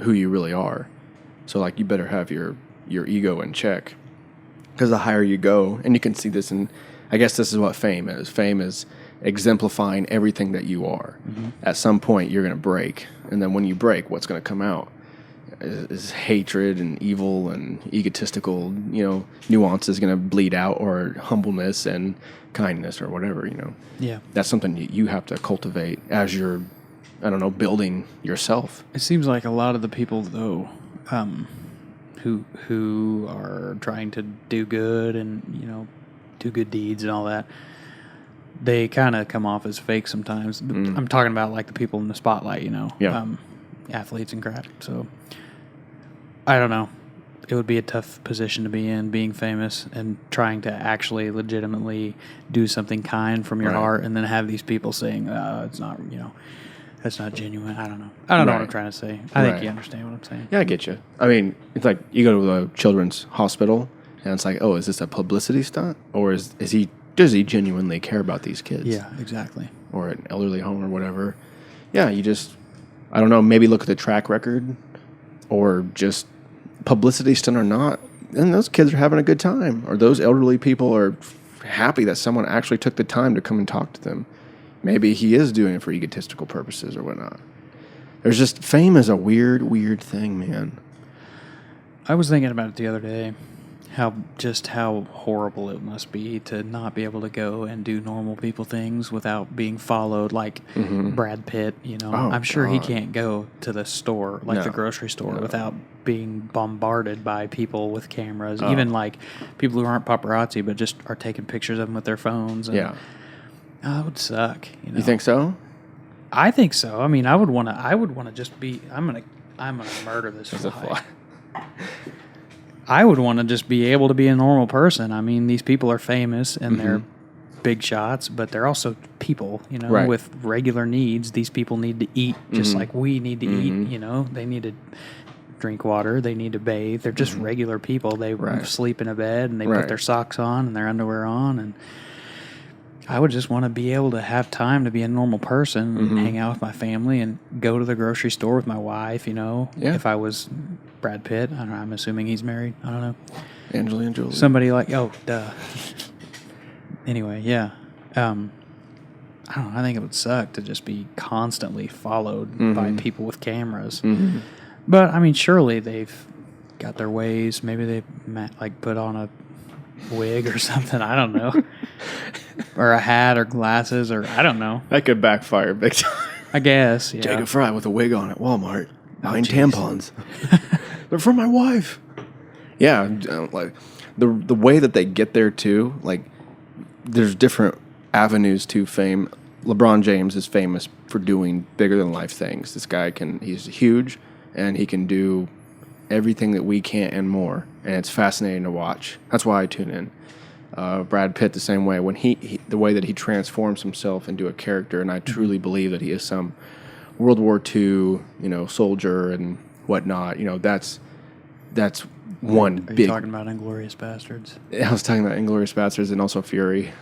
who you really are. So like you better have your ego in check, because the higher you go, and you can see this in, I guess this is what fame is. Fame is exemplifying everything that you are. At some point you're going to break, and then when you break, what's going to come out is hatred and evil and egotistical, you know, nuances going to bleed out, or humbleness and kindness or whatever, you know. Yeah. That's something you have to cultivate as you're, I don't know, building yourself. It seems like a lot of the people, though, who are trying to do good and, you know, do good deeds and all that, they kind of come off as fake sometimes. I'm talking about like the people in the spotlight, you know, athletes and crap. So I don't know. It would be a tough position to be in, being famous and trying to actually legitimately do something kind from your heart, and then have these people saying, it's not, you know, that's not genuine. I don't know. I don't know what I'm trying to say. I think you understand what I'm saying. Yeah, I get you. I mean, it's like you go to a children's hospital, and it's like, oh, is this a publicity stunt, or does he genuinely care about these kids? Yeah, exactly. Or an elderly home or whatever. Yeah, you just, I don't know, maybe look at the track record, or just publicity stunt or not, and those kids are having a good time, or those elderly people are happy that someone actually took the time to come and talk to them. Maybe he is doing it for egotistical purposes or whatnot. There's just, fame is a weird thing, man. I was thinking about it the other day, how horrible it must be to not be able to go and do normal people things without being followed, like Brad Pitt, you know. I'm sure he can't go to the store, like the grocery store, without being bombarded by people with cameras, even like people who aren't paparazzi but just are taking pictures of them with their phones. And, it would suck. You know? You think so? I think so. I mean, I would want to just be. I'm gonna murder this fly. I would want to just be able to be a normal person. I mean, these people are famous and they're big shots, but they're also people, you know, with regular needs. These people need to eat just like we need to eat. You know, they need to drink water. They need to bathe. They're just regular people. They sleep in a bed and they put their socks on and their underwear on, and I would just want to be able to have time to be a normal person and hang out with my family and go to the grocery store with my wife, you know. If I was Brad Pitt, I don't know, I'm assuming he's married. I don't know. Angelina Jolie. Somebody like, oh, duh. Anyway, yeah. I don't know. I think it would suck to just be constantly followed by people with cameras. Mm-hmm. But, I mean, surely they've got their ways. Maybe they, like, put on a wig or something. I don't know. Or a hat or glasses or I don't know. That could backfire big time. I guess, yeah. Jacob Fry with a wig on at Walmart. Buying jeez. tampons. They're for my wife. Yeah, like the way that they get there too. Like, there's different avenues to fame. LeBron James is famous for doing bigger than life things. This guy he's huge, and he can do everything that we can't and more. And it's fascinating to watch. That's why I tune in. Brad Pitt the same way. When he the way that he transforms himself into a character, and I truly believe that he is some World War II, soldier and whatnot. That's one Are you big. talking about Inglourious Bastards? I was talking about Inglourious Bastards and also Fury.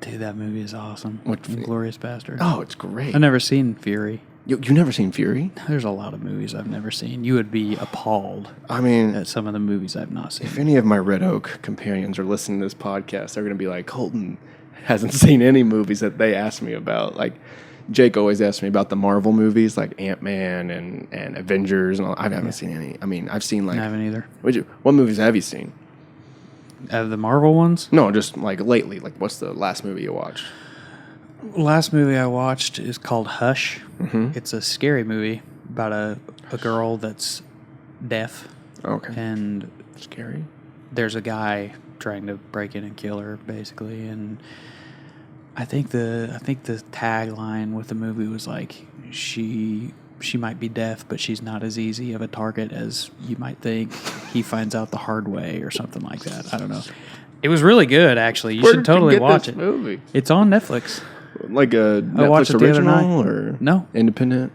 Dude, that movie is awesome. What? Inglourious Bastards. Oh, it's great. I've never seen Fury. You've never seen Fury? There's a lot of movies I've never seen. You would be appalled I mean, at some of the movies I've not seen. if any of my Red Oak companions are listening to this podcast, they're going to be like, Colton hasn't seen any movies that they asked me about. Like, Jake always asks me about the Marvel movies, like Ant-Man and Avengers, and all. I haven't seen any. I mean, I've seen, like... I haven't either. What movies have you seen? The Marvel ones? No, just, like, lately. Like, what's the last movie you watched? Last movie I watched is called Hush. Mm-hmm. It's a scary movie about a girl that's deaf. Okay. And Scary? there's a guy trying to break in and kill her, basically. And I think the tagline with the movie was like, she might be deaf, but she's not as easy of a target as you might think. He finds out the hard way or something like that. I don't know. It was really good, actually. You should totally watch it. Movie? It's on Netflix. Like a I watched Netflix it the other original night. or No. independent?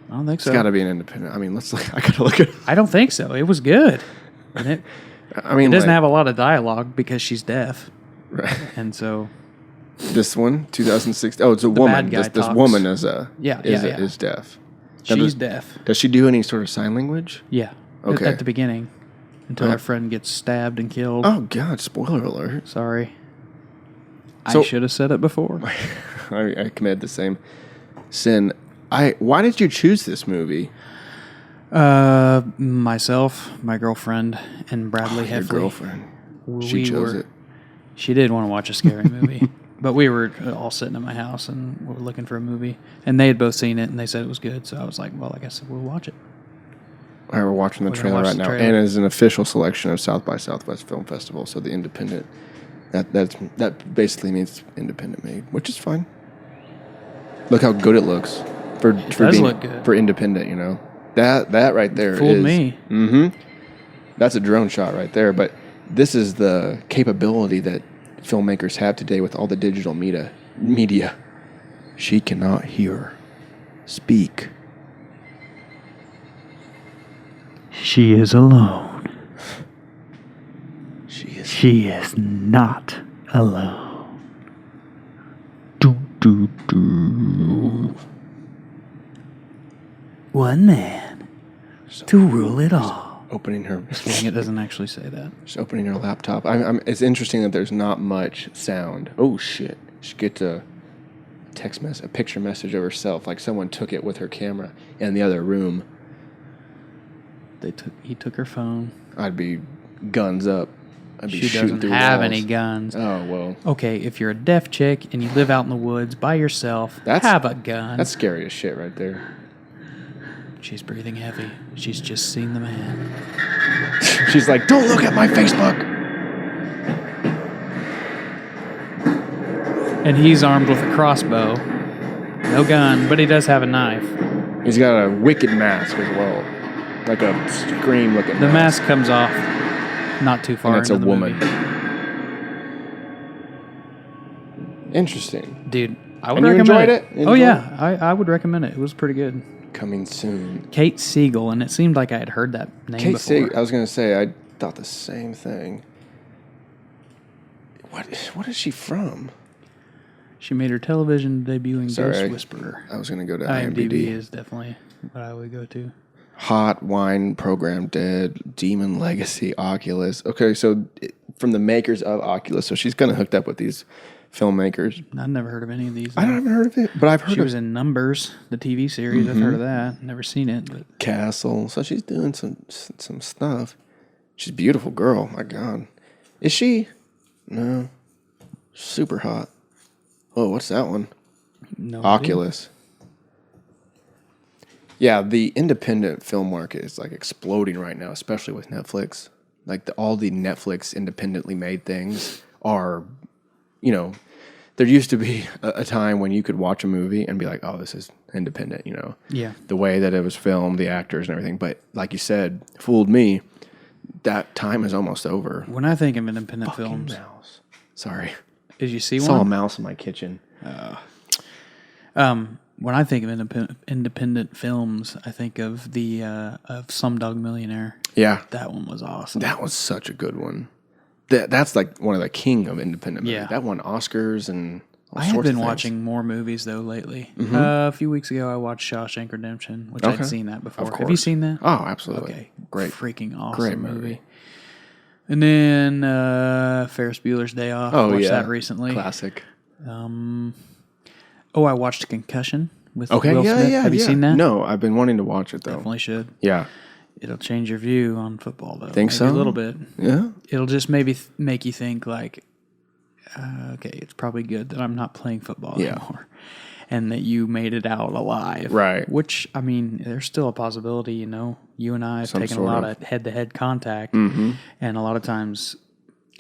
I don't think so. It's got to be an independent. I mean, I got to look at it. I don't think so. It was good. And it doesn't have a lot of dialogue because she's deaf. Right. And so... This one, 2006. Oh, it's a woman. bad guy This talks. woman is Yeah. is deaf. She's deaf. Does she do any sort of sign language? Yeah. Okay. At the beginning. Until her friend gets stabbed and killed. Oh God! Spoiler alert. Sorry. So- I should have said it before. I committed the same sin. Why did you choose this movie? Myself, my girlfriend, and Bradley Your Heffley. girlfriend. She chose it. She did want to watch a scary movie. But we were all sitting at my house and we were looking for a movie. And they had both seen it and they said it was good. So I was like, well, I guess we'll watch it. All right, we're watching the We're gonna trailer watch right the now, trailer. and it is an official selection of South by Southwest Film Festival. So the independent, that basically means independent made, which is fine. Look how good it looks for does being look good. for independent. That right there Fooled is me. Mm-hmm. That's a drone shot right there. But this is the capability that filmmakers have today with all the digital media. She cannot hear, speak. She is alone. She is not alone. One man to rule it all. opening her. Dang, it doesn't actually say that. She's opening her laptop. It's interesting that there's not much sound. Oh shit! She gets a picture message of herself, like someone took it with her camera in the other room. He took her phone. I'd be guns up. I'd be She shooting doesn't through have walls. any guns. Oh well, Okay, if you're a deaf chick and you live out in the woods by yourself, have a gun. that's scary as shit right there. She's breathing heavy. She's just seen the man. She's like, "Don't look at my Facebook." And he's armed with a crossbow. No gun, but he does have a knife. He's got a wicked mask as well, like a Scream-looking. The mask comes off not too far And it's into a the woman. movie. Interesting. Dude, I would And you recommend enjoyed it? Oh, Enjoyed yeah. I would recommend it. It was pretty good. Coming soon. Kate Siegel, and it seemed like I had heard that name Kate before. Siegel. I was gonna say I thought the same thing. What is she from? She made her television debut in Sorry, Ghost Whisperer. I was gonna go to IMDb IMDb. is definitely what I would go to. Hot Wine Program Dead, Demon Legacy, Oculus. Okay, so from the makers of Oculus, so she's kind of hooked up with these filmmakers. I've never heard of any of these. I haven't heard of it, but I've heard She of was in Numbers, the TV series. I've heard of that. Never seen it, but Castle. So she's doing some stuff. She's a beautiful girl. My God, is she? No, super hot. Oh, what's that one? no idea. Oculus. Yeah, the independent film market is like exploding right now, especially with Netflix. Like all the Netflix independently made things are, you know, there used to be a time when you could watch a movie and be like, oh, this is independent, you know. Yeah. The way that it was filmed, the actors and everything. But like you said, fooled me. That time is almost over. When I think of independent films, Mouse. Sorry. did you see Saw a one? mouse in my kitchen. When I think of independent films, I think of the of Slumdog Millionaire. Yeah. That one was awesome. That was such a good one. That's like one of the king of independent movies. Yeah. That won Oscars and all I have sorts been of things. watching more movies though lately. A few weeks ago, I watched Shawshank Redemption, which Okay. I'd seen that before. Of Have you course. seen that? Oh, absolutely. Okay, Great. freaking awesome Great movie. And then Ferris Bueller's Day Off. Oh, watched yeah. that recently. Classic. Oh, I watched Concussion with Okay, Will yeah, Smith. yeah. Have you yeah. seen that? No, I've been wanting to watch it, though. Definitely should. Yeah. It'll change your view on football, though. Think Maybe so? A little bit. Yeah? It'll just maybe make you think like, okay, it's probably good that I'm not playing football Yeah. anymore, and that you made it out alive. Right. Which, I mean, there's still a possibility. You know, you and I have Some taken a sort lot of- of head-to-head contact, Mm-hmm. and a lot of times,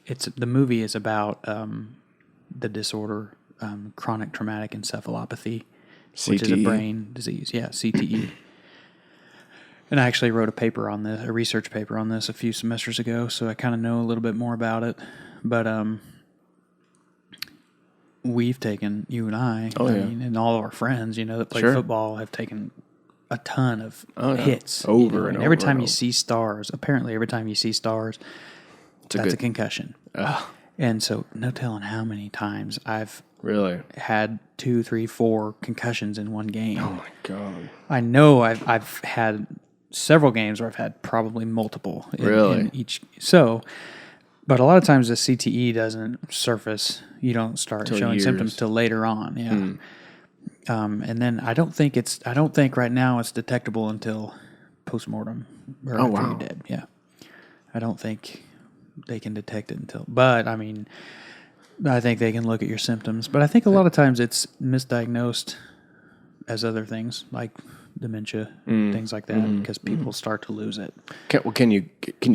the movie is about the disorder, chronic traumatic encephalopathy, which is a CTE. brain disease. Yeah, CTE. And I actually wrote a research paper on this a few semesters ago, so I kind of know a little bit more about it. But we've taken, you and I mean, and all of our friends, you know, that play Sure. football have taken a ton of Oh, yeah. hits. Over you know, and every over time and you over. see stars, apparently every time you see stars, that's a concussion. And so no telling how many times I've Really? had 2, 3, 4 concussions in one game. Oh, my God. I know I've had several games where I've had probably multiple in each. So, but a lot of times the CTE doesn't surface. You don't start Till showing years. symptoms till later on. Yeah. And then I don't think right now it's detectable until postmortem or after wow. you're dead. Yeah. I don't think they can detect it until, but I mean, I think they can look at your symptoms, but I think a lot of times it's misdiagnosed as other things like dementia, things like that, because people start to lose it. Can you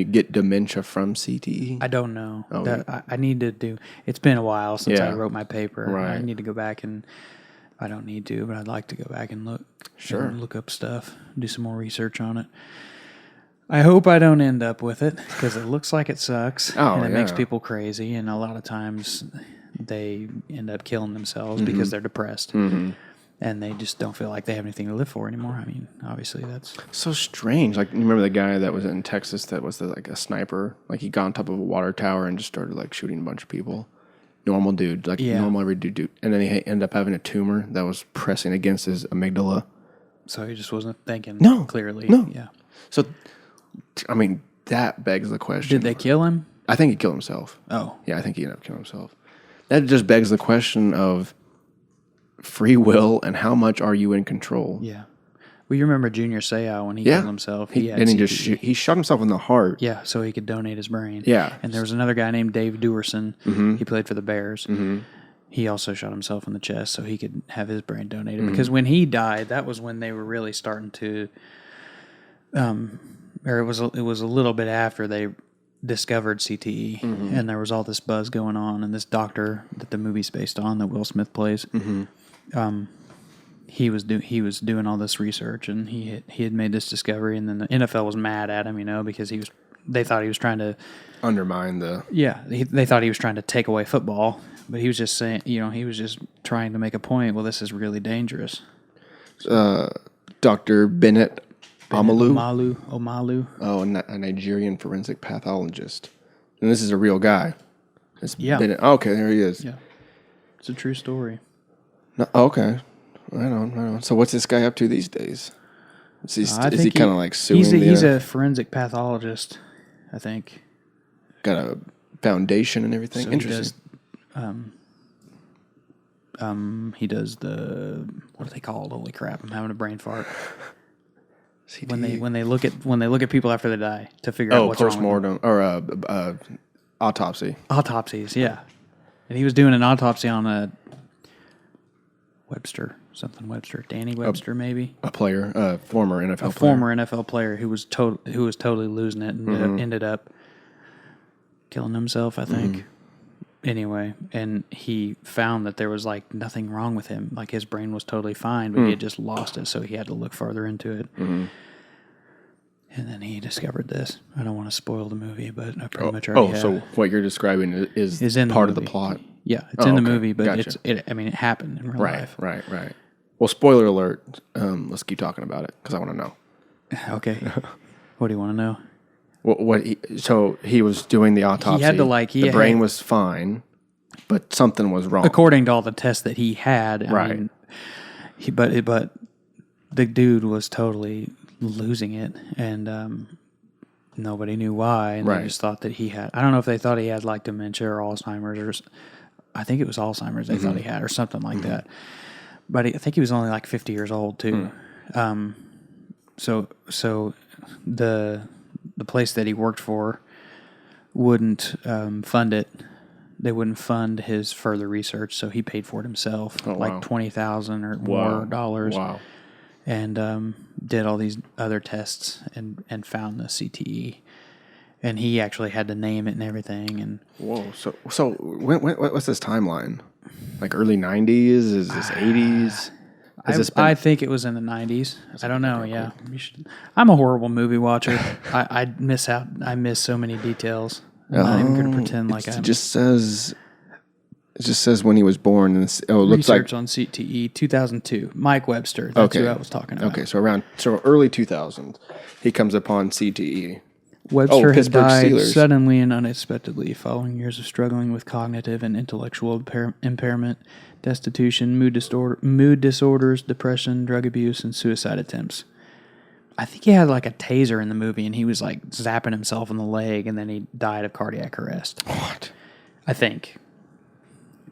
get dementia from CTE? I don't know. Oh, I need to do. It's been a while since I Yeah. wrote my paper. Right. I need to go back and. I don't need to, but I'd like to go back and look. Sure. And look up stuff, do some more research on it. I hope I don't end up with it because it looks like it sucks and it makes yeah. people crazy, and a lot of times they end up killing themselves Mm-hmm. because they're depressed and they just don't feel like they have anything to live for anymore. I mean, obviously that's So strange. Like, you remember the guy that was in Texas that was like a sniper? Like, he got on top of a water tower and just started like shooting a bunch of people. Normal dude, like normal every dude. And then he ended up having a tumor that was pressing against his amygdala. so he just wasn't thinking clearly. No. Yeah. So, I mean, that begs the question. Did they kill him? I think he killed himself. Oh, Yeah, I think he ended up killing himself. That just begs the question of free will and how much are you in control? yeah. Well, you remember Junior Seau when he Yeah. killed himself? He, had and he just CTE. he shot himself in the heart. Yeah, so he could donate his brain. Yeah. And there was another guy named Dave Duerson. He played for the Bears. He also shot himself in the chest so he could have his brain donated. Because when he died, that was when they were really starting to, or it was a little bit after they discovered CTE, and there was all this buzz going on. And this doctor that the movie's based on, that Will Smith plays, he was doing all this research, and he had made this discovery, and then the NFL was mad at him, you know, because they thought he was trying to Undermine the... they thought he was trying to take away football, but he was just saying, you know, he was just trying to make a point. Well, this is really dangerous. Dr. Bennett Omalu. Omalu. Oh, a Nigerian forensic pathologist. And this is a real guy. It's Yeah. Bennett. Oh, okay, there he is. Yeah, it's a true story. No, okay. Right on. So what's this guy up to these days? Is I he think kind of like suing? He's a forensic pathologist, I think. Got a foundation and everything. So Interesting. He does the, what are they called? Holy crap! I'm having a brain fart. When they look at people after they die to figure out what's wrong with them. Postmortem or autopsy. Autopsies, yeah. And he was doing an autopsy on a Webster, Danny Webster, maybe A player, former NFL player. Former NFL player who was totally losing it and ended up killing himself, I think. Anyway, and he found that there was like nothing wrong with him. Like his brain was totally fine, but he had just lost it, so he had to look further into it. And then he discovered this. I don't want to spoil the movie, but I pretty much already have. So what you're describing is in part of the plot? Yeah, it's in the movie, but gotcha. it happened in real life. Right. Well, spoiler alert. Let's keep talking about it because I want to know. Okay. What do you want to know? So he was doing the autopsy. He had to the brain was fine, but something was wrong. According to all the tests that he had, I mean, but the dude was totally losing it, and nobody knew why, and they just thought that he had. I don't know if they thought he had like dementia or Alzheimer's, or I think it was Alzheimer's they thought he had, or something like that. But I think he was only like 50 years old too. So the place that he worked for wouldn't fund it. They wouldn't fund his further research, so he paid for it himself, $20,000 or more dollars. Wow. And did all these other tests and found the CTE. And he actually had to name it and everything. And whoa! So what's this timeline? Like early 90s? Is this 80s? I think it was in the 90s. I don't know. Yeah, I'm a horrible movie watcher. I miss out. I miss so many details. I'm not even going to pretend like I. It just says when he was born. And it looks research like on CTE 2002. Mike Webster. That's who I was talking about. Okay, so early 2000s, he comes upon CTE. Webster had Pittsburg died Steelers. suddenly and unexpectedly following years of struggling with cognitive and intellectual impairment, destitution, mood disorders, depression, drug abuse, and suicide attempts. I think he had like a taser in the movie, and he was like zapping himself in the leg, and then he died of cardiac arrest. What? I think.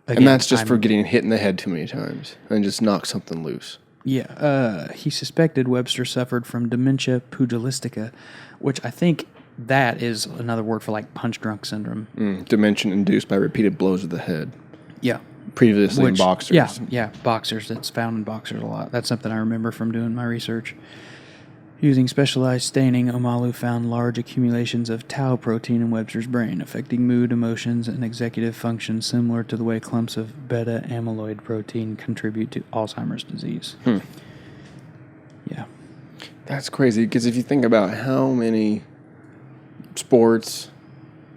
Again, And that's just for getting hit in the head too many times and just knock something loose. Yeah. He suspected Webster suffered from dementia pugilistica, which I think that is another word for like punch-drunk syndrome. Dementia induced by repeated blows of the head. Yeah. Previously in boxers. Yeah, boxers. It's found in boxers a lot. That's something I remember from doing my research. Using specialized staining, Omalu found large accumulations of tau protein in Webster's brain, affecting mood, emotions, and executive function similar to the way clumps of beta-amyloid protein contribute to Alzheimer's disease. Yeah. That's crazy, because if you think about how many sports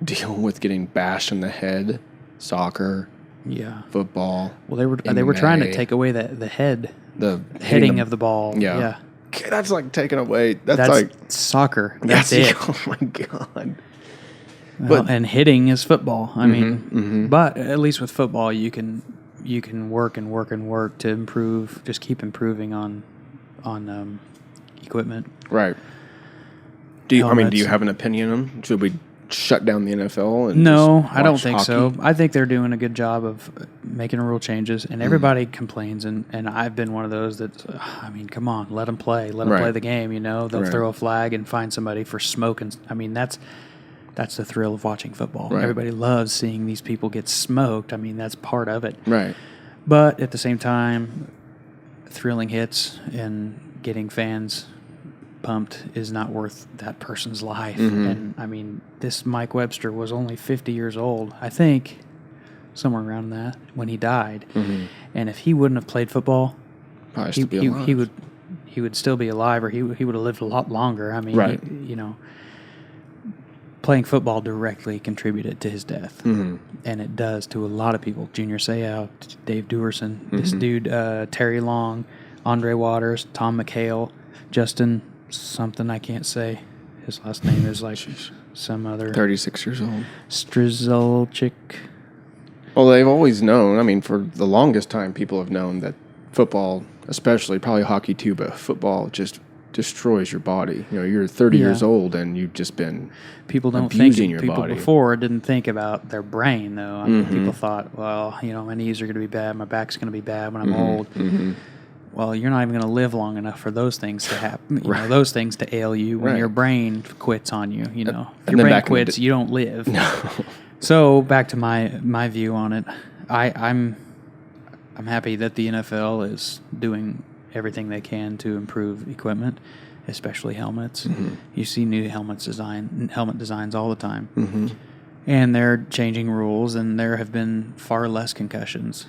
deal with getting bashed in the head, soccer, football. Well, they were trying to take away the head, the hitting of the ball. Yeah. That's like taking away. That's like soccer. That's it. Oh my god. Well, and hitting is football. I mean, but at least with football, you can work and work and work to improve. Just keep improving on equipment. Right. Do you have an opinion on? Should we shut down the NFL? No, I don't think so. I think they're doing a good job of making rule changes, and everybody complains, and I've been one of those that, I mean, come on, let them play. Let them play the game, They'll throw a flag and find somebody for smoking. I mean, that's the thrill of watching football. Right. Everybody loves seeing these people get smoked. I mean, that's part of it. Right. But at the same time, thrilling hits and getting fans pumped is not worth that person's life. And I mean, this Mike Webster was only 50 years old, I think, somewhere around that, when he died. And if he wouldn't have played football, he would still be alive, or he would have lived a lot longer. I mean, playing football directly contributed to his death, and it does to a lot of people. Junior Seau, Dave Duerson, this dude, Terry Long, Andre Waters, Tom McHale, Justin something I can't say. His last name is like some other 36 years old. Strizelchik. Well, they've always known. I mean, for the longest time, people have known that football, especially probably hockey too, but football just destroys your body. You know, you're 30 years old and you've just been people don't abusing think your people body. before didn't think about their brain though. I mean, people thought, well, you know, my knees are going to be bad, my back's going to be bad when I'm old. Well, you're not even going to live long enough for those things to happen. You know, those things to ail you when your brain quits on you. You know, if your brain quits, you don't live. No. So back to my view on it, I'm happy that the NFL is doing everything they can to improve equipment, especially helmets. You see new helmet designs all the time, and they're changing rules, and there have been far less concussions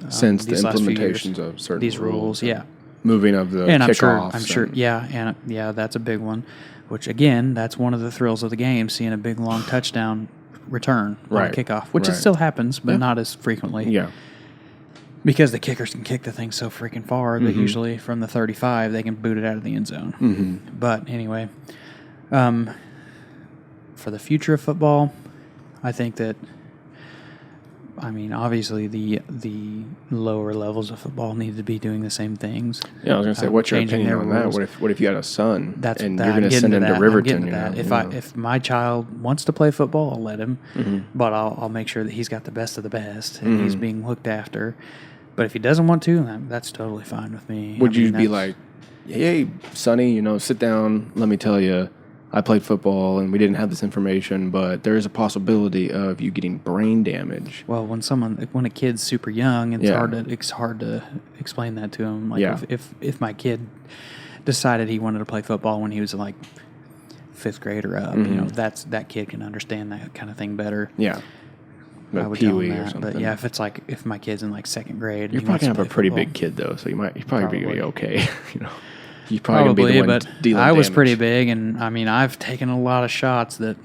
since the implementations of certain these rules. Yeah, moving of the and kickoffs. I'm sure. Yeah, that's a big one. Which again, that's one of the thrills of the game: seeing a big long touchdown return on a kickoff, which it still happens, but not as frequently. Yeah. Because the kickers can kick the thing so freaking far that usually from the 35 they can boot it out of the end zone. But anyway, for the future of football, I think that, I mean, obviously the lower levels of football need to be doing the same things. Yeah, I was going to say, what's your opinion on that? What if you had a son and you're going to send him to Riverton? If my child wants to play football, I'll let him, but I'll make sure that he's got the best of the best and he's being looked after. But if he doesn't want to, that's totally fine with me. Would you be like, hey, Sonny, you know, sit down, let me tell you, I played football and we didn't have this information, but there is a possibility of you getting brain damage. Well, when a kid's super young, it's hard to explain that to him. Like if my kid decided he wanted to play football when he was like 5th grade or up, you know, that kid can understand that kind of thing better. Yeah. I would tell him that. But yeah, if my kid's in like 2nd grade, you're probably gonna have a pretty big kid though, so you're probably be okay. You know, you're probably gonna be the one dealing I was damage. pretty big, and I mean, I've taken a lot of shots that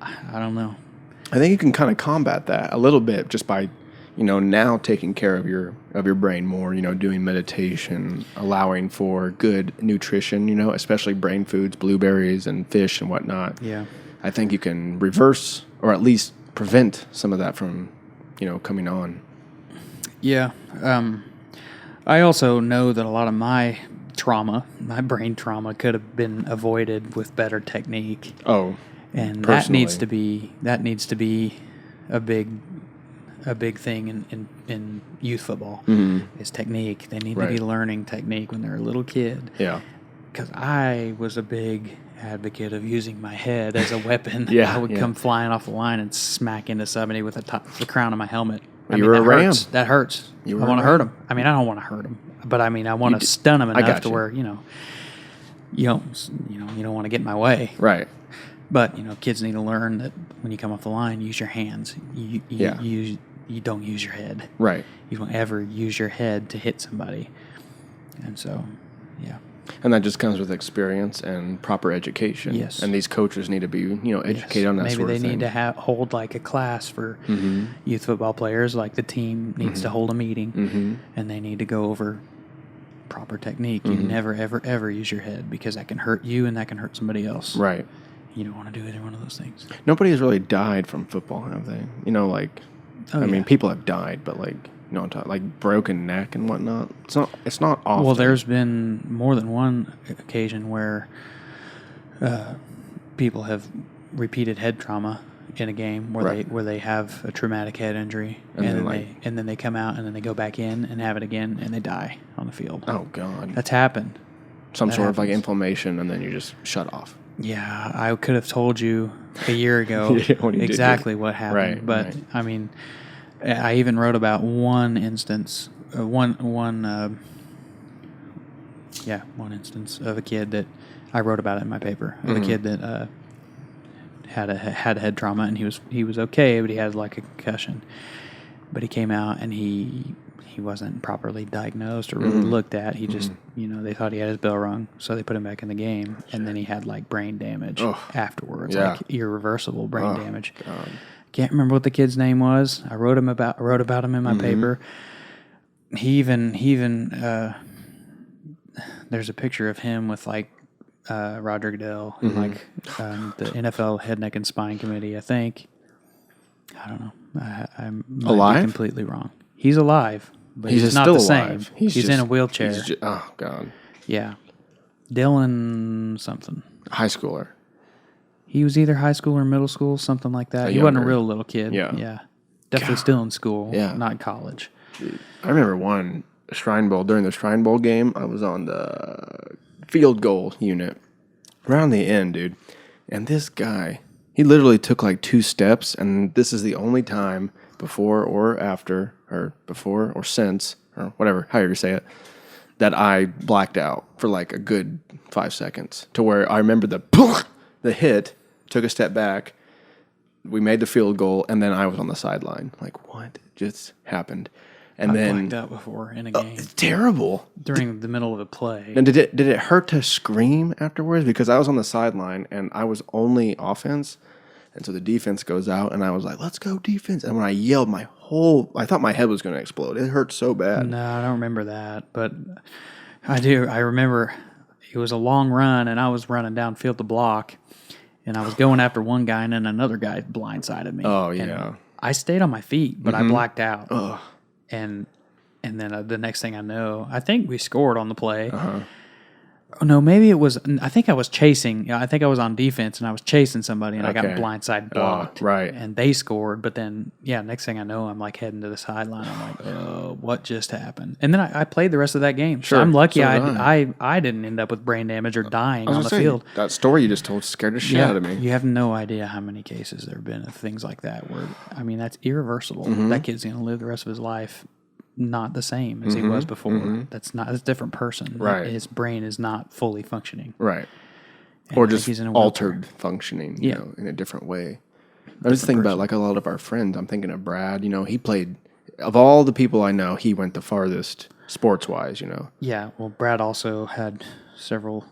I don't know. I think you can kind of combat that a little bit just by, you know, now taking care of your brain more. You know, doing meditation, allowing for good nutrition. You know, especially brain foods, blueberries and fish and whatnot. Yeah, I think you can reverse or at least prevent some of that from, you know, coming on. Yeah. I also know that a lot of my brain trauma could have been avoided with better technique. Oh, and personally. that needs to be a big thing in youth football is technique. They need to be learning technique when they're a little kid. Yeah. Because I was a big advocate of using my head as a weapon. Yeah, I would come flying off the line and smack into somebody with the crown of my helmet. You were a ram. That hurts. I want to hurt them. I mean, I don't want to hurt them, but I mean, I want to stun them enough to where, you know, you don't want to get in my way. Right. But, you know, kids need to learn that when you come off the line, use your hands. You don't use your head. Right. You don't ever use your head to hit somebody. And so, yeah. And that just comes with experience and proper education. Yes. And these coaches need to be, you know, educated on that Maybe sort of thing. Maybe they need to hold like a class for youth football players. Like the team needs to hold a meeting and they need to go over proper technique. You never, ever, ever use your head because that can hurt you and that can hurt somebody else. Right. You don't want to do either one of those things. Nobody has really died from football, have they? You know, like, I mean, people have died, but like, you know, like broken neck and whatnot. It's not often. Well, there's been more than one occasion where people have repeated head trauma in a game where they have a traumatic head injury and then they come out and then they go back in and have it again and they die on the field. Oh God, that's happened. Some sort of like inflammation and then you just shut off. Yeah, I could have told you a year ago exactly what happened, but I mean. I even wrote about one instance, one instance of a kid that I wrote about it in my paper. Of a kid that had head trauma and he was okay, but he had like a concussion. But he came out and he wasn't properly diagnosed or really looked at. He just they thought he had his bell rung, so they put him back in the game, and then he had like brain damage afterwards, like irreversible brain damage. God. Can't remember what the kid's name was. I wrote about him in my paper. He even there's a picture of him with like Roger Goodell and like the NFL Head, Neck, and Spine Committee. I think. I don't know. I might be completely wrong. He's alive, but he's not still the alive. same. He's in a wheelchair. Oh God. Yeah. Dylan something. High schooler. He was either high school or middle school, something like that. He wasn't a real little kid. Yeah. Definitely still in school, Yeah. not college. I remember one Shrine Bowl. During the Shrine Bowl game, I was on the field goal unit. Around the end, dude. And this guy, he literally took like 2 steps, and this is the only time before or after, or before or since, or whatever, however you say it, that I blacked out for like a good 5 seconds. To where I remember the hit, took a step back, we made the field goal, and then I was on the sideline. Like, what just happened? And then blacked out before in a game. It's terrible. During the middle of a play. And did it hurt to scream afterwards? Because I was on the sideline and I was only offense, and so the defense goes out, and I was like, "Let's go defense!" And when I yelled, I thought my head was going to explode. It hurt so bad. No, I don't remember that, but I do. I remember it was a long run, and I was running downfield to block, and I was going after one guy, and then another guy blindsided me. Oh, And yeah. I stayed on my feet, but I blacked out. Ugh. And then the next thing I know, I think we scored on the play. Uh-huh. Oh, no, maybe it was. I think I was chasing. I think I was on defense and I was chasing somebody and I got Okay. blindside blocked. Right. And they scored, but then next thing I know, I'm like heading to the sideline. I'm like, oh, what just happened? And then I played the rest of that game. Sure. So I'm lucky So I didn't end up with brain damage or dying on the field. That story you just told scared the shit out of me. You have no idea how many cases there have been of things like that where, I mean, that's irreversible. Mm-hmm. That kid's going to live the rest of his life not the same as he was before. That's a different person. Mm-hmm. Right. His brain is not fully functioning. Right. And Or I think just he's in a altered functioning, you Yeah. know, in a different way. I was thinking about like a lot of our friends. I'm thinking of Brad. You know, he played, of all the people I know, he went the farthest sports-wise, you know. Yeah, well, Brad also had several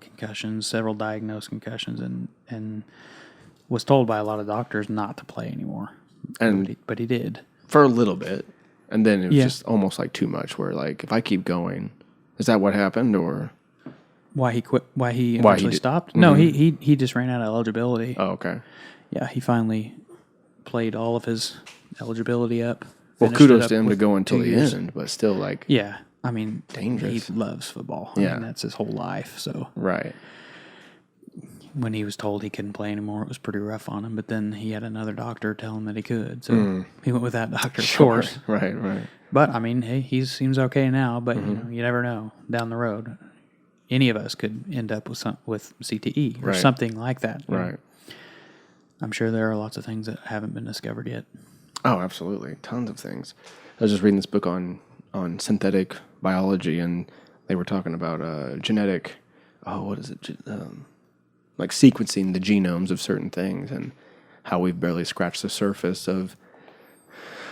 concussions, several diagnosed concussions, and was told by a lot of doctors not to play anymore. And But he did. for a little bit. And then it was Yeah. just almost like too much where like, if I keep going, is that what happened or? Why he quit? Why he Why he eventually did- stopped? No, he just ran out of eligibility. Oh, okay. Yeah, he finally played all of his eligibility up. Well, finished it kudos up to him to with go until 2 the years. end, but still like, Yeah, I mean, Dangerous. He loves football. Yeah. I mean, that's his whole life. So right. when he was told he couldn't play anymore, it was pretty rough on him. But then he had another doctor tell him that he could. So he went with that doctor, of course. Right, right. But I mean, hey, he seems okay now. But Mm-hmm. you know, you never know down the road. Any of us could end up with CTE or Right. something like that. Right. I'm sure there are lots of things that haven't been discovered yet. Oh, absolutely. Tons of things. I was just reading this book on synthetic biology, and they were talking about genetic, what is it? Like sequencing the genomes of certain things and how we've barely scratched the surface of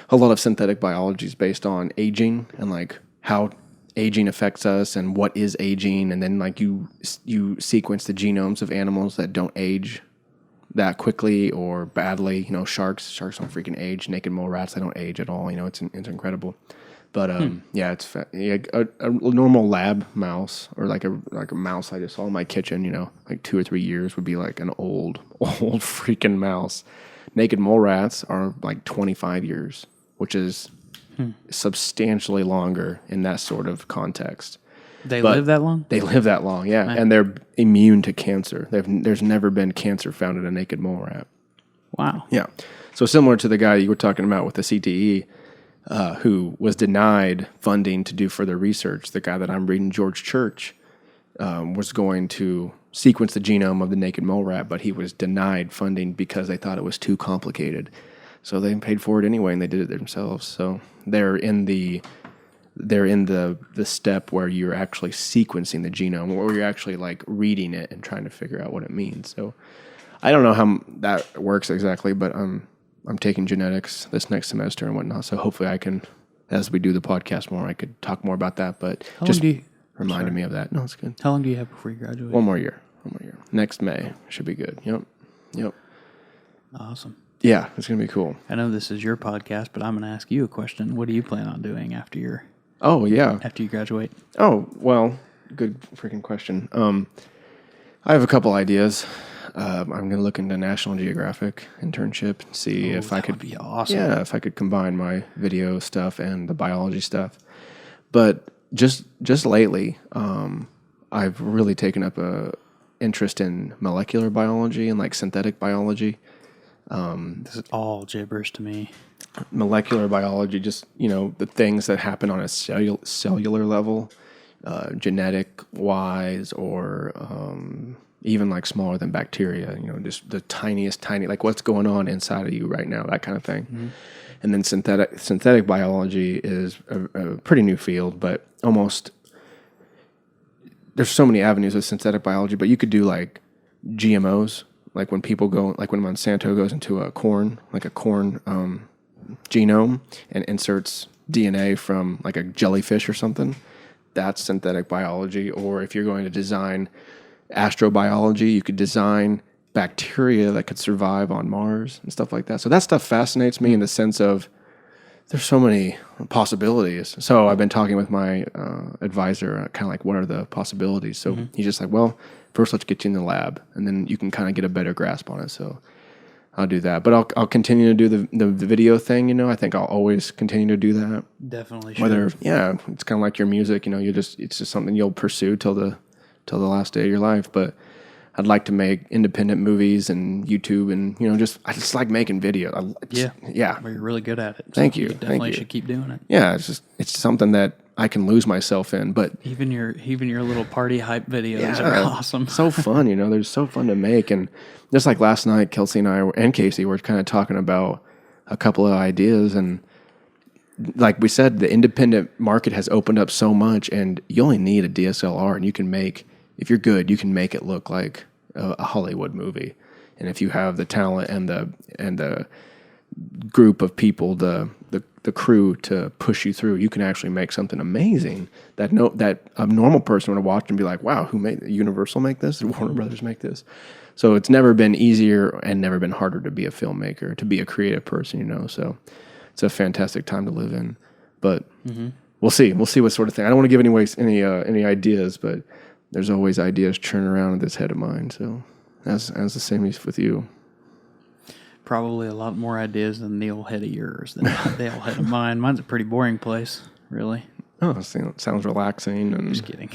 a lot of synthetic biology is based on aging and like how aging affects us and what is aging. And then like you sequence the genomes of animals that don't age that quickly or badly. You know, sharks don't freaking age. Naked mole rats, they don't age at all. You know, it's incredible. But yeah, it's a normal lab mouse or like a mouse I just saw in my kitchen. You know, like 2 or 3 years would be like an old freaking mouse. Naked mole rats are like 25 years, which is substantially longer in that sort of context. They But live that long? They live that long, yeah, and they're immune to cancer. There's never been cancer found in a naked mole rat. Wow. Yeah. So similar to the guy you were talking about with the CTE, who was denied funding to do further research, the guy that I'm reading, George Church, was going to sequence the genome of the naked mole rat, but he was denied funding because they thought it was too complicated. So they paid for it anyway, and they did it themselves. So they're in the step where you're actually sequencing the genome, where you're actually like reading it and trying to figure out what it means. So I don't know how that works exactly, but I'm taking genetics this next semester and whatnot. So hopefully I can, as we do the podcast more, I could talk more about that. But How just long do you, reminded me of that. No, it's good. how long do you have before you graduate? One more year. Next May should be good. Yep. Awesome. Yeah, it's gonna be cool. I know this is your podcast, but I'm going to ask you a question. What do you plan on doing after you graduate? Oh, well, good freaking question. I have a couple ideas. I'm going to look into National Geographic internship and see if I could That would be awesome. Yeah, if I could combine my video stuff and the biology stuff. But just lately, I've really taken up a interest in molecular biology and like synthetic biology. This is all gibberish to me. Molecular biology, just, the things that happen on a cellular level, genetic wise, or even like smaller than bacteria, just the tiny, like what's going on inside of you right now, that kind of thing. Mm-hmm. And then synthetic biology is a pretty new field, but almost there's so many avenues of synthetic biology, but you could do like GMOs, like when people go, like when Monsanto goes into a corn genome and inserts DNA from like a jellyfish or something. That's synthetic biology. Or if you're going to design astrobiology, you could design bacteria that could survive on Mars and stuff like that. So that stuff fascinates me in the sense of there's so many possibilities. So I've been talking with my advisor, kind of like, what are the possibilities? So he's just like, well, first let's get you in the lab, and then you can kind of get a better grasp on it. So I'll do that. But I'll continue to do the video thing, I think I'll always continue to do that. Definitely should. It's kind of like your music, it's just something you'll pursue till the last day of your life. But I'd like to make independent movies and YouTube, and I just like making video. Well, you're really good at it. Thank you. You definitely should keep doing it. Yeah, it's something that I can lose myself in. But even your little party hype videos are awesome. So fun, they're so fun to make. And just like last night, Kelsey and I and Casey were kind of talking about a couple of ideas, and like we said, the independent market has opened up so much, and you only need a DSLR, and you can make, if you're good, you can make it look like a Hollywood movie. And if you have the talent and the group of people, the crew to push you through, you can actually make something amazing that a normal person would watch and be like, wow, who made Universal make this? Did Warner Brothers make this? So it's never been easier and never been harder to be a filmmaker, to be a creative person, so it's a fantastic time to live in. But we'll see what sort of thing. I don't want to give any ideas, but there's always ideas churning around in this head of mine. So as the same as with you. Probably a lot more ideas than the old head of yours than the old head of mine. Mine's a pretty boring place, really. Oh, it sounds relaxing. And just kidding.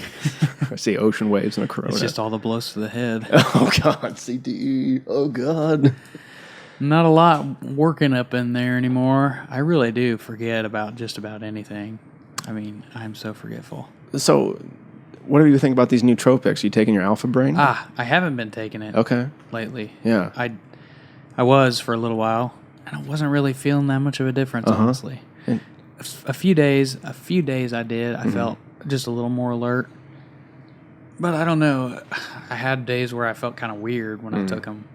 I see ocean waves and a Corona. It's just all the blows to the head. Oh, God. CTE. Oh, God. Not a lot working up in there anymore. I really do forget about just about anything. I mean, I'm so forgetful. So what do you think about these nootropics? You taking your Alpha Brain? I haven't been taking it lately. Yeah. I was for a little while, and I wasn't really feeling that much of a difference, honestly. And a few days I did. I felt just a little more alert. But I don't know. I had days where I felt kind of weird when I took them.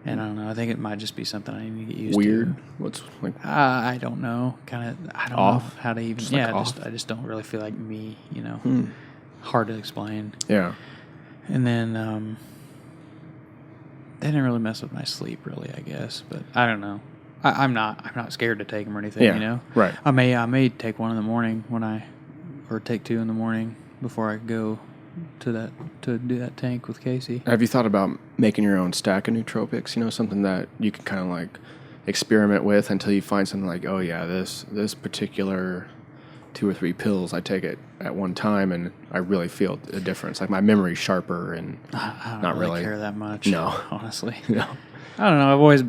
And I don't know. I think it might just be something I need to get used to. Weird? What's like? I don't know. I don't know how to even. Just I just don't really feel like me. Hard to explain. Yeah. And then they didn't really mess with my sleep, really. I guess, but I don't know. I'm not scared to take them or anything. Yeah. Right. I may take one in the morning or take two in the morning before I go to do that tank with Casey. Have you thought about making your own stack of nootropics? Something that you can kind of like experiment with until you find something like, oh yeah, this particular 2 or 3 pills, I take it at one time and I really feel a difference. Like my memory's sharper and I don't not really care that much. No, honestly. No. I don't know. I've always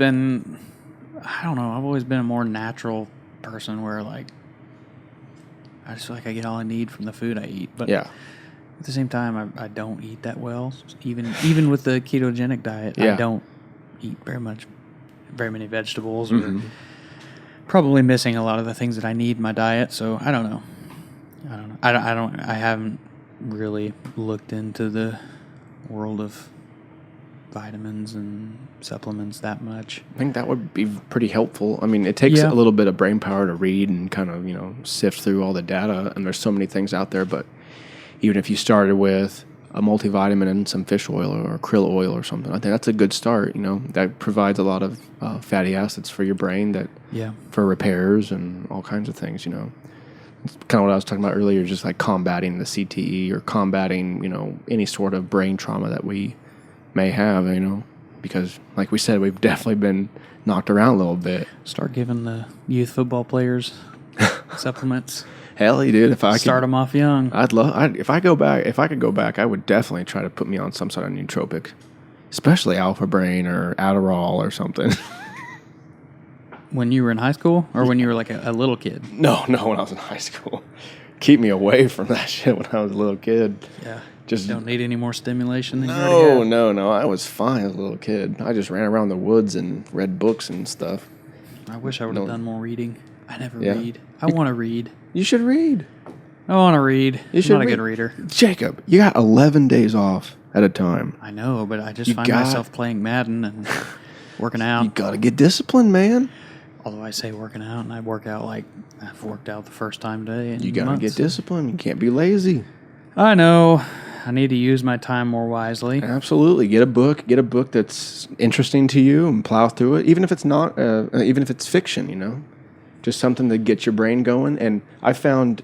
been a more natural person where like I just feel like I get all I need from the food I eat. But yeah. At the same time, I don't eat that well. Even with the ketogenic diet, I don't eat very many vegetables. Or probably missing a lot of the things that I need in my diet. So I don't know. I haven't really looked into the world of vitamins and supplements that much. I think that would be pretty helpful. I mean, it takes a little bit of brain power to read and kind of, sift through all the data. And there's so many things out there, but even if you started with a multivitamin and some fish oil or krill oil or something, I think that's a good start. That provides a lot of fatty acids for your brain for repairs and all kinds of things. It's kind of what I was talking about earlier, just like combating the CTE or combating, any sort of brain trauma that we may have, because like we said, we've definitely been knocked around a little bit. Start giving the youth football players supplements. Hell, dude, if I Start could, them off young. if I could go back, I would definitely try to put me on some sort of nootropic, especially Alpha Brain or Adderall or something. When you were in high school, or when you were like a little kid? No, when I was in high school. Keep me away from that shit when I was a little kid. Yeah. Just don't need any more stimulation than you already have. No. I was fine as a little kid. I just ran around the woods and read books and stuff. I wish I would have done more reading. I never Yeah. read. I want to read. You should read. I want to read. You should I'm not a read. good reader. Jacob, you got 11 days off at a time. I know, but I just find myself playing Madden and working out. You got to get disciplined, man. Although I say working out, and I work out like I've worked out the first time today. You got to get disciplined. You can't be lazy. I know. I need to use my time more wisely. Absolutely. Get a book that's interesting to you and plow through it, even if it's not, even if it's fiction, you know, just something to get your brain going. And I found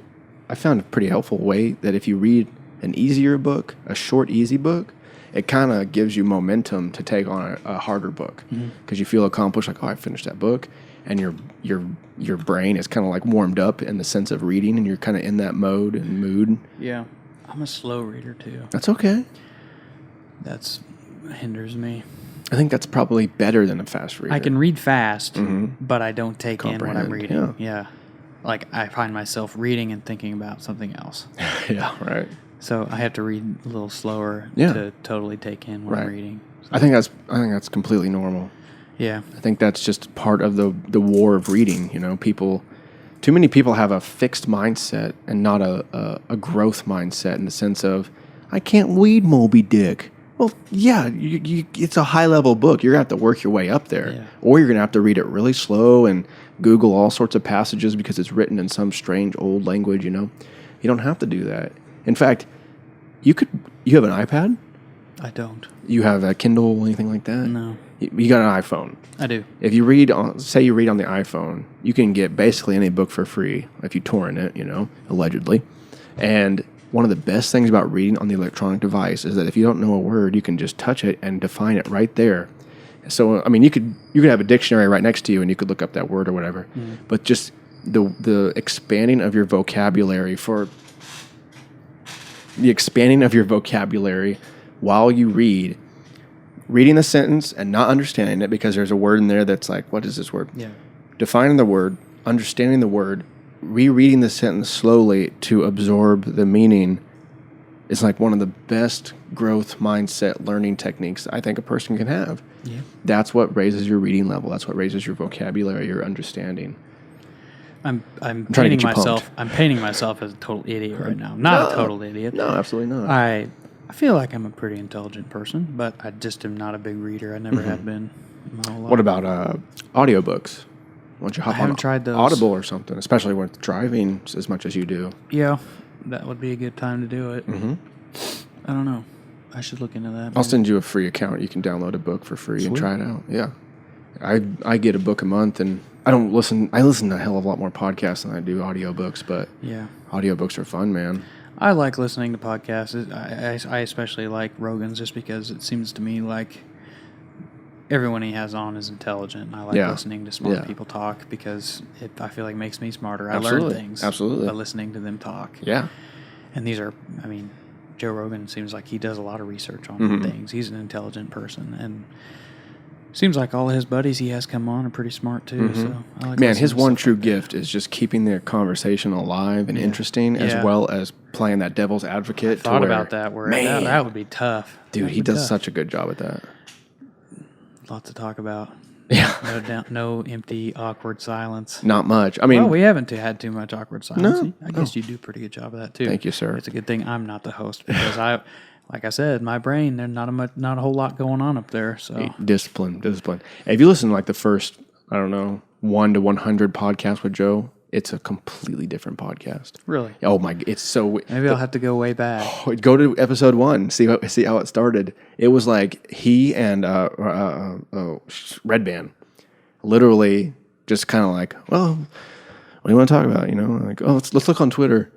a pretty helpful way that if you read an easier book, a short, easy book, it kind of gives you momentum to take on a harder book because you feel accomplished, like, oh, I finished that book, and your brain is kind of like warmed up in the sense of reading, and you're kind of in that mode and mood. Yeah, I'm a slow reader too. That's okay. That's hinders me. I think that's probably better than a fast reader. I can read fast, but I don't take in what I'm Comprehend, reading. Yeah. Like I find myself reading and thinking about something else. Yeah, right. So I have to read a little slower Yeah. to totally take in what I'm reading. So, I think that's completely normal. yeah. I think that's just part of the war of reading. You know, too many people have a fixed mindset and not a growth mindset in the sense of, I can't read Moby Dick. Well, yeah, it's a high level book. You're gonna have to work your way up there, or you're gonna have to read it really slow and Google all sorts of passages because it's written in some strange old language. You know, you don't have to do that. In fact, you have an iPad. I don't. You have a Kindle, anything like that? No. You got an iPhone. I do. If you read on the iPhone, you can get basically any book for free if you torrent it, you know, allegedly. And one of the best things about reading on the electronic device is that if you don't know a word, you can just touch it and define it right there. So, I mean, you could have a dictionary right next to you and you could look up that word or whatever. But just the expanding of your vocabulary while you reading the sentence and not understanding it because there's a word in there that's like, what is this word? Yeah. Defining the word, understanding the word, rereading the sentence slowly to absorb the meaning is like one of the best growth mindset learning techniques I think a person can have. Yeah. That's what raises your reading level. That's what raises your vocabulary, your understanding. I'm trying to painting get you myself. pumped. I'm painting myself as a total idiot right now. Not a total idiot. No, absolutely not. I feel like I'm a pretty intelligent person, but I just am not a big reader. I never have been my whole life. What about audiobooks? Why don't you hop I haven't on tried those. Audible or something, especially when driving as much as you do. Yeah, that would be a good time to do it. I don't know. I should look into that. I'll send you a free account. You can download a book for free and try it out. Yeah. I get a book a month, and I listen to a hell of a lot more podcasts than I do audiobooks, but Yeah. audiobooks are fun, man. I like listening to podcasts. I especially like Rogan's just because it seems to me like everyone he has on is intelligent. And I like listening to smart people talk because I feel like it makes me smarter. Absolutely. I learn things by listening to them talk. Yeah. And these are, I mean, Joe Rogan seems like he does a lot of research on things. He's an intelligent person, and seems like all of his buddies he has come on are pretty smart too. So I like Man, his listening to one stuff true like that. gift is just keeping the conversation alive and interesting, as well as playing that devil's advocate. Thought about that. That would be tough. Dude, he does such a good job at that. Lots to talk about. Yeah. No empty, awkward silence. Not much. I mean, Well, we haven't had too much awkward silence. No, I guess you do a pretty good job of that too. Thank you, sir. It's a good thing I'm not the host because like I said, my brain, there's not a whole lot going on up there. So discipline. If you listen to like the first, I don't know, 1 to 100 podcasts with Joe, it's a completely different podcast. really, Oh my! It's so. maybe I'll have to go way back. Go to episode 1. See how it started. It was like he and Red Band, literally just kind of like, well, what do you want to talk about? You know, like, oh, let's look on Twitter.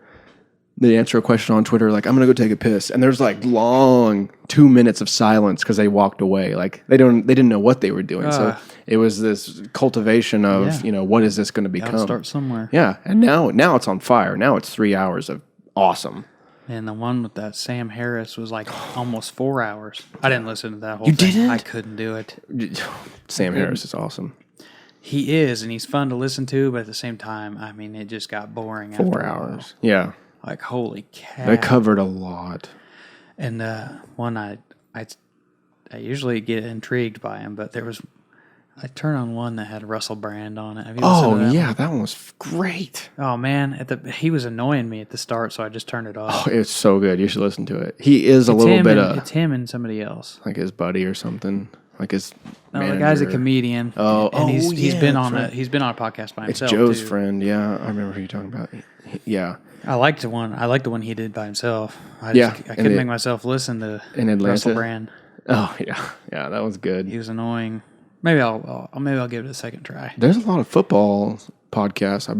they answer a question on Twitter like, I'm going to go take a piss. And there's like long 2 minutes of silence because they walked away. Like they didn't know what they were doing. So it was this cultivation of, what is this going to become? Gotta start somewhere. Yeah. And now it's on fire. Now it's 3 hours of awesome. And the one with that Sam Harris was like almost 4 hours. I didn't listen to that whole You thing. didn't? I couldn't do it. Sam Harris is awesome. He is, and he's fun to listen to, but at the same time, I mean, it just got boring after 4 a while. hours. Yeah. Like, holy cow. They covered a lot. And one I usually get intrigued by him, but I turned on one that had Russell Brand on it. Have you listened to that one? That one was great. Oh man, he was annoying me at the start, so I just turned it off. Oh, it's so good. You should listen to it. He is a little bit it's him and somebody else. like his buddy or something. Like his manager. The guy's a comedian. And he's been on a podcast by It's himself. Joe's too. friend. Yeah, I remember who you're talking about. Yeah. I liked the one he did by himself. I And couldn't make myself listen to in Atlanta. Russell Brand. Oh yeah, that was good. He was annoying. Maybe I'll give it a second try. There's a lot of football podcasts. I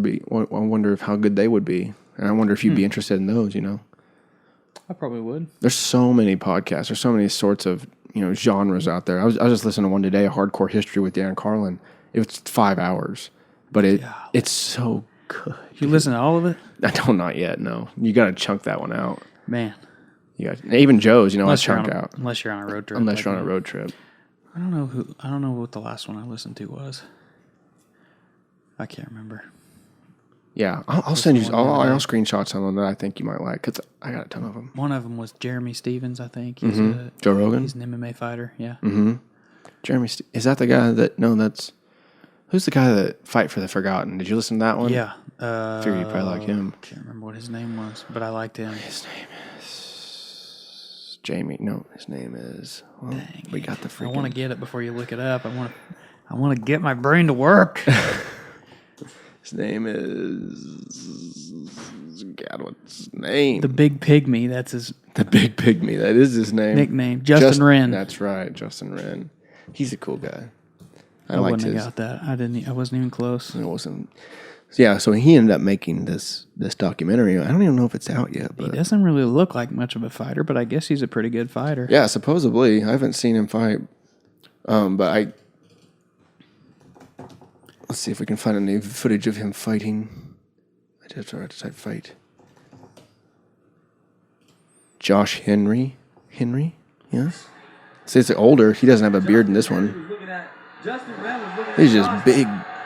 wonder how good they would be, and I wonder if you'd be interested in those. I probably would. There's so many podcasts. There's so many sorts of genres out there. I was just listening to one today, a hardcore history with Dan Carlin. It was 5 hours, but it's so good. You listen to all of it? I don't, not yet. No, you got to chunk that one out. Man, even Joe's. I chunk out unless you're on a road trip. unless you're on a road trip. I don't know what the last one I listened to was. I can't remember. Yeah, I'll send you. I'll screenshot some of them that I think you might like because I got a ton of them. One of them was Jeremy Stevens, I think. He's Joe Rogan. He's an MMA fighter. Yeah. Mm-hmm. Jeremy, is that the guy that? No, who's the guy that Fight for the Forgotten? Did you listen to that one? Yeah. I figured you probably like him. Can't remember what his name was, but I liked him. His name is Jamie. No, his name is. Well, Dang we got the freaking. I want to get it before you look it up. I want to get my brain to work. His name is. God, what's his name? The Big Pygmy. That's his. The Big Pygmy. That is his name. Nickname. Justin Wren. That's right, Justin Wren. He's a cool guy. I wouldn't have got that. I wasn't even close. It wasn't. Yeah, so he ended up making this documentary. I don't even know if it's out yet. But he doesn't really look like much of a fighter, but I guess he's a pretty good fighter. Yeah, supposedly. I haven't seen him fight. But let's see if we can find any footage of him fighting. I just tried to type fight. Josh Henry? Yes? See, it's older. He doesn't have a beard in this one. These are just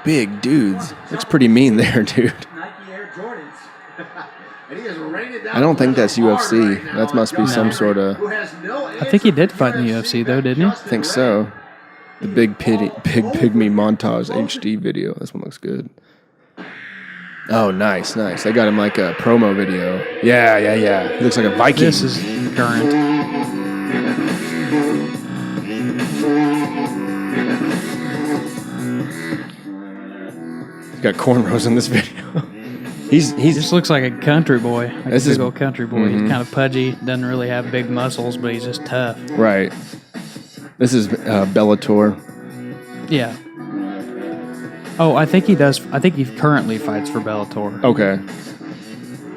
big dudes. Looks pretty mean there, dude. I don't think that's UFC. That must be some sort of... I think he did fight in the UFC, though, didn't he? I think so. The Big Pygmy Montage HD video. This one looks good. Oh, nice. They got him like a promo video. Yeah. He looks like a Viking. This is current. He's got cornrows in this video. He just looks like a country boy. Like this a is big old country boy. He's kind of pudgy, doesn't really have big muscles, but he's just tough. Right. This is Bellator. Yeah. Oh, I think he does. I think he currently fights for Bellator. Okay.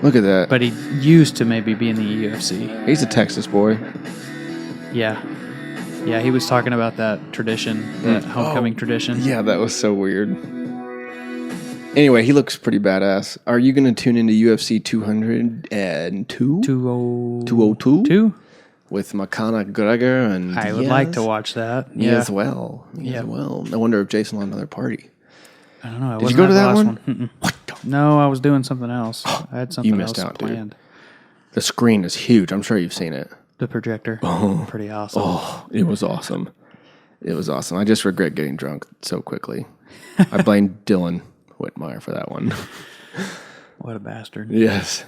Look at that. But he used to maybe be in the UFC. He's a Texas boy. Yeah. Yeah, he was talking about that tradition, that homecoming tradition. Yeah, that was so weird. Anyway, he looks pretty badass. Are you going to tune into UFC 202? 202? 2? With Makana Gregor and I would like to watch that. Me Yeah. as well. I wonder if Jason will have another party. I don't know. Did you go to that one? What? No, I was doing something else. I had something You missed else out, planned. dude. The screen is huge. I'm sure you've seen it. The projector. Pretty awesome. Oh, it was awesome. I just regret getting drunk so quickly. I blame Dylan Whitmire for that one. What a bastard. Yes.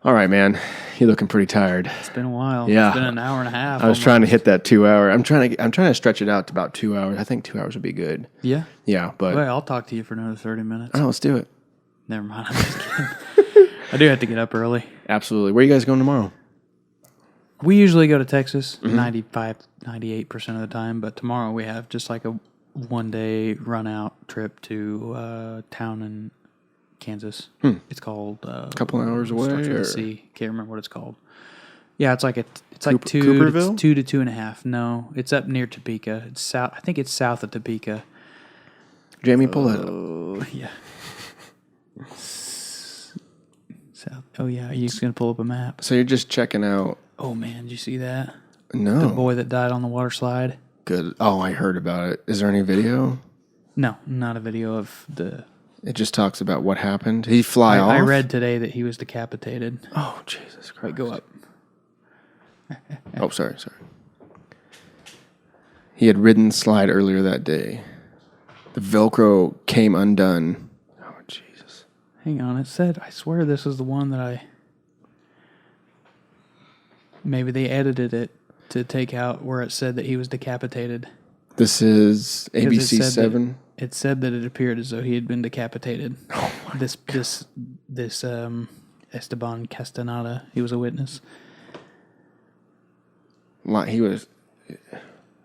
All right, man. You're looking pretty tired. It's been a while. Yeah. It's been an hour and a half. I was trying to hit that 2 hour. I'm trying to stretch it out to about 2 hours. I think 2 hours would be good. Yeah? Yeah, but... Well, I'll talk to you for another 30 minutes. Oh, let's do it. Never mind. I'm just kidding. I do have to get up early. Absolutely. Where are you guys going tomorrow? We usually go to Texas 98% of the time, but tomorrow we have just like a one-day run-out trip to town in Kansas. It's called a couple hours away, starts with or? a C. Can't remember what it's called. Yeah, it's like like Cooperville? 2 to 2.5. No, it's up near Topeka. It's south. I think it's south of Topeka. Jamie, pull that up. Oh yeah. South. Oh yeah. Are you just gonna pull up a map? So you're just checking out. Oh man, did you see that? No. The boy that died on the water slide. Good. Oh, I heard about it. Is there any video? No, not a video of the. It just talks about what happened. Did he fly off? I read today that he was decapitated. Oh, Jesus Christ. Wait, go up. Oh, sorry. He had ridden the slide earlier that day. The Velcro came undone. Oh, Jesus. Hang on. It said, I swear this is the one that I. Maybe they edited it to take out where it said that he was decapitated. This is ABC 7. It said that it appeared as though he had been decapitated. Oh, my This Esteban Castaneda, he was a witness. He was.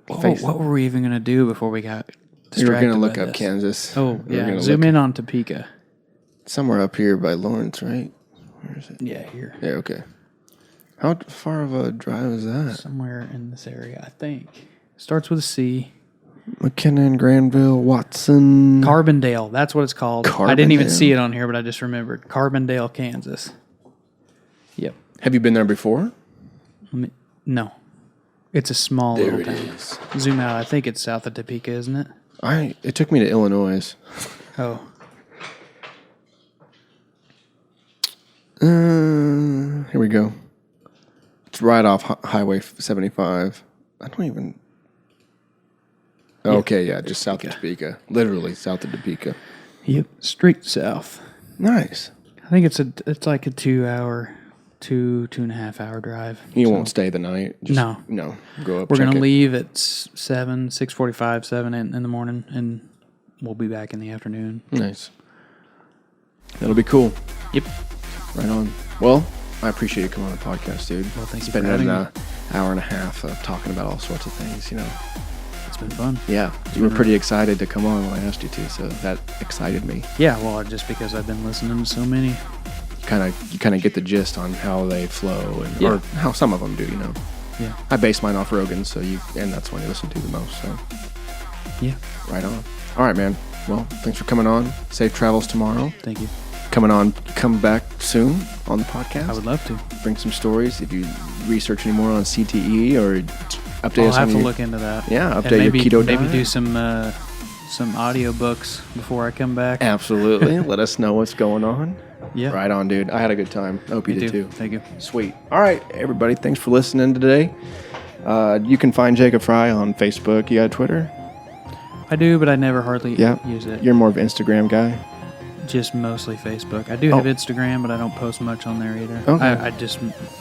What were we even going to do before we got distracted? You were going to look by up this? Kansas. Oh, We were yeah. gonna Zoom look in on Topeka. somewhere up here by Lawrence, right? Where is it? Yeah, here. Yeah, okay. How far of a drive is that? Somewhere in this area, I think. Starts with a C. McKinnon, Granville, Watson. Carbondale. That's what it's called. I didn't even Carbondale? see it on here, but I just remembered. Carbondale, Kansas. Yep. Have you been there before? No. It's a small There little it town. is. Zoom out. I think it's south of Topeka, isn't it? It took me to Illinois. Oh. Here we go. It's right off Highway 75. I don't even. Okay, yeah, just south of Topeka. Literally south of Topeka. Yep. Straight south. Nice. I think it's like a 2 hour, 2.5 hour drive. You won't stay the night? No. No. Go up. We're check going to it. leave at 6:45, 7 in the morning, and we'll be back in the afternoon. Nice. That'll be cool. Yep. Right on. Well, I appreciate you coming on the podcast, dude. Well, thank you for Spending having an me. hour and a half talking about all sorts of things, It's been fun. Yeah, you were pretty excited to come on when I asked you to, so that excited me. Yeah, well, just because I've been listening to so many. You kind of get the gist on how they flow, and Yeah. or how some of them do. Yeah. I base mine off Rogan, and that's one you listen to the most. So Yeah. right on. All right, man. Well, thanks for coming on. Safe travels tomorrow. Thank you. Come back soon on the podcast. I would love to. Bring some stories. If you research any more on CTE or update I'll us have on to your, look into that. Yeah, And update maybe, your keto maybe diet. do some audio books before I come back. Absolutely. Let us know what's going on. Yeah. Right on, dude. I had a good time. I hope you Me did too. too. Thank you. Sweet. All right, everybody. Thanks for listening today. You can find Jacob Fry on Facebook. You got Twitter? I do, but I never hardly Yeah. use it. You're more of an Instagram guy? Just mostly Facebook. I do have Instagram, but I don't post much on there either. Okay.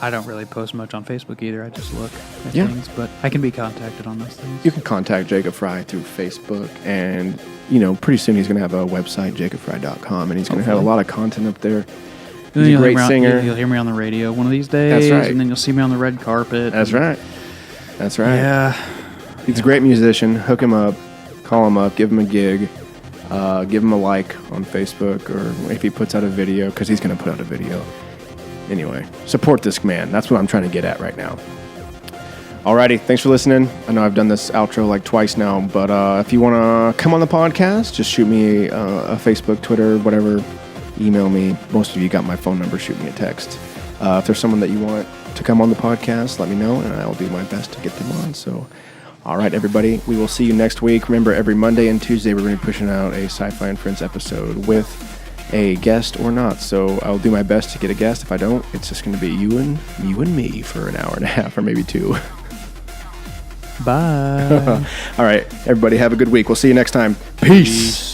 I don't really post much on Facebook either. I just look at Yeah. things, but I can be contacted on those things. You can contact Jacob Fry through Facebook, and pretty soon he's going to have a website, jacobfry.com, and he's going to have a lot of content up there. And He's a you'll great hear me singer. You'll hear me on the radio one of these days. That's right. And then you'll see me on the red carpet. That's right. That's right. Yeah. He's a great musician. Hook him up. Call him up. Give him a gig. Give him a like on Facebook, or if he puts out a video, because he's going to put out a video. Anyway, support this man. That's what I'm trying to get at right now. Alrighty, thanks for listening. I know I've done this outro like twice now, but if you want to come on the podcast, just shoot me a Facebook, Twitter, whatever. Email me. Most of you got my phone number. Shoot me a text. If there's someone that you want to come on the podcast, let me know, and I will do my best to get them on. So, all right, everybody, we will see you next week. Remember, every Monday and Tuesday, we're going to be pushing out a SciFi and Friends episode with a guest or not. So I'll do my best to get a guest. If I don't, it's just going to be you and me for an hour and a half or maybe 2. Bye. All right, everybody, have a good week. We'll see you next time. Peace.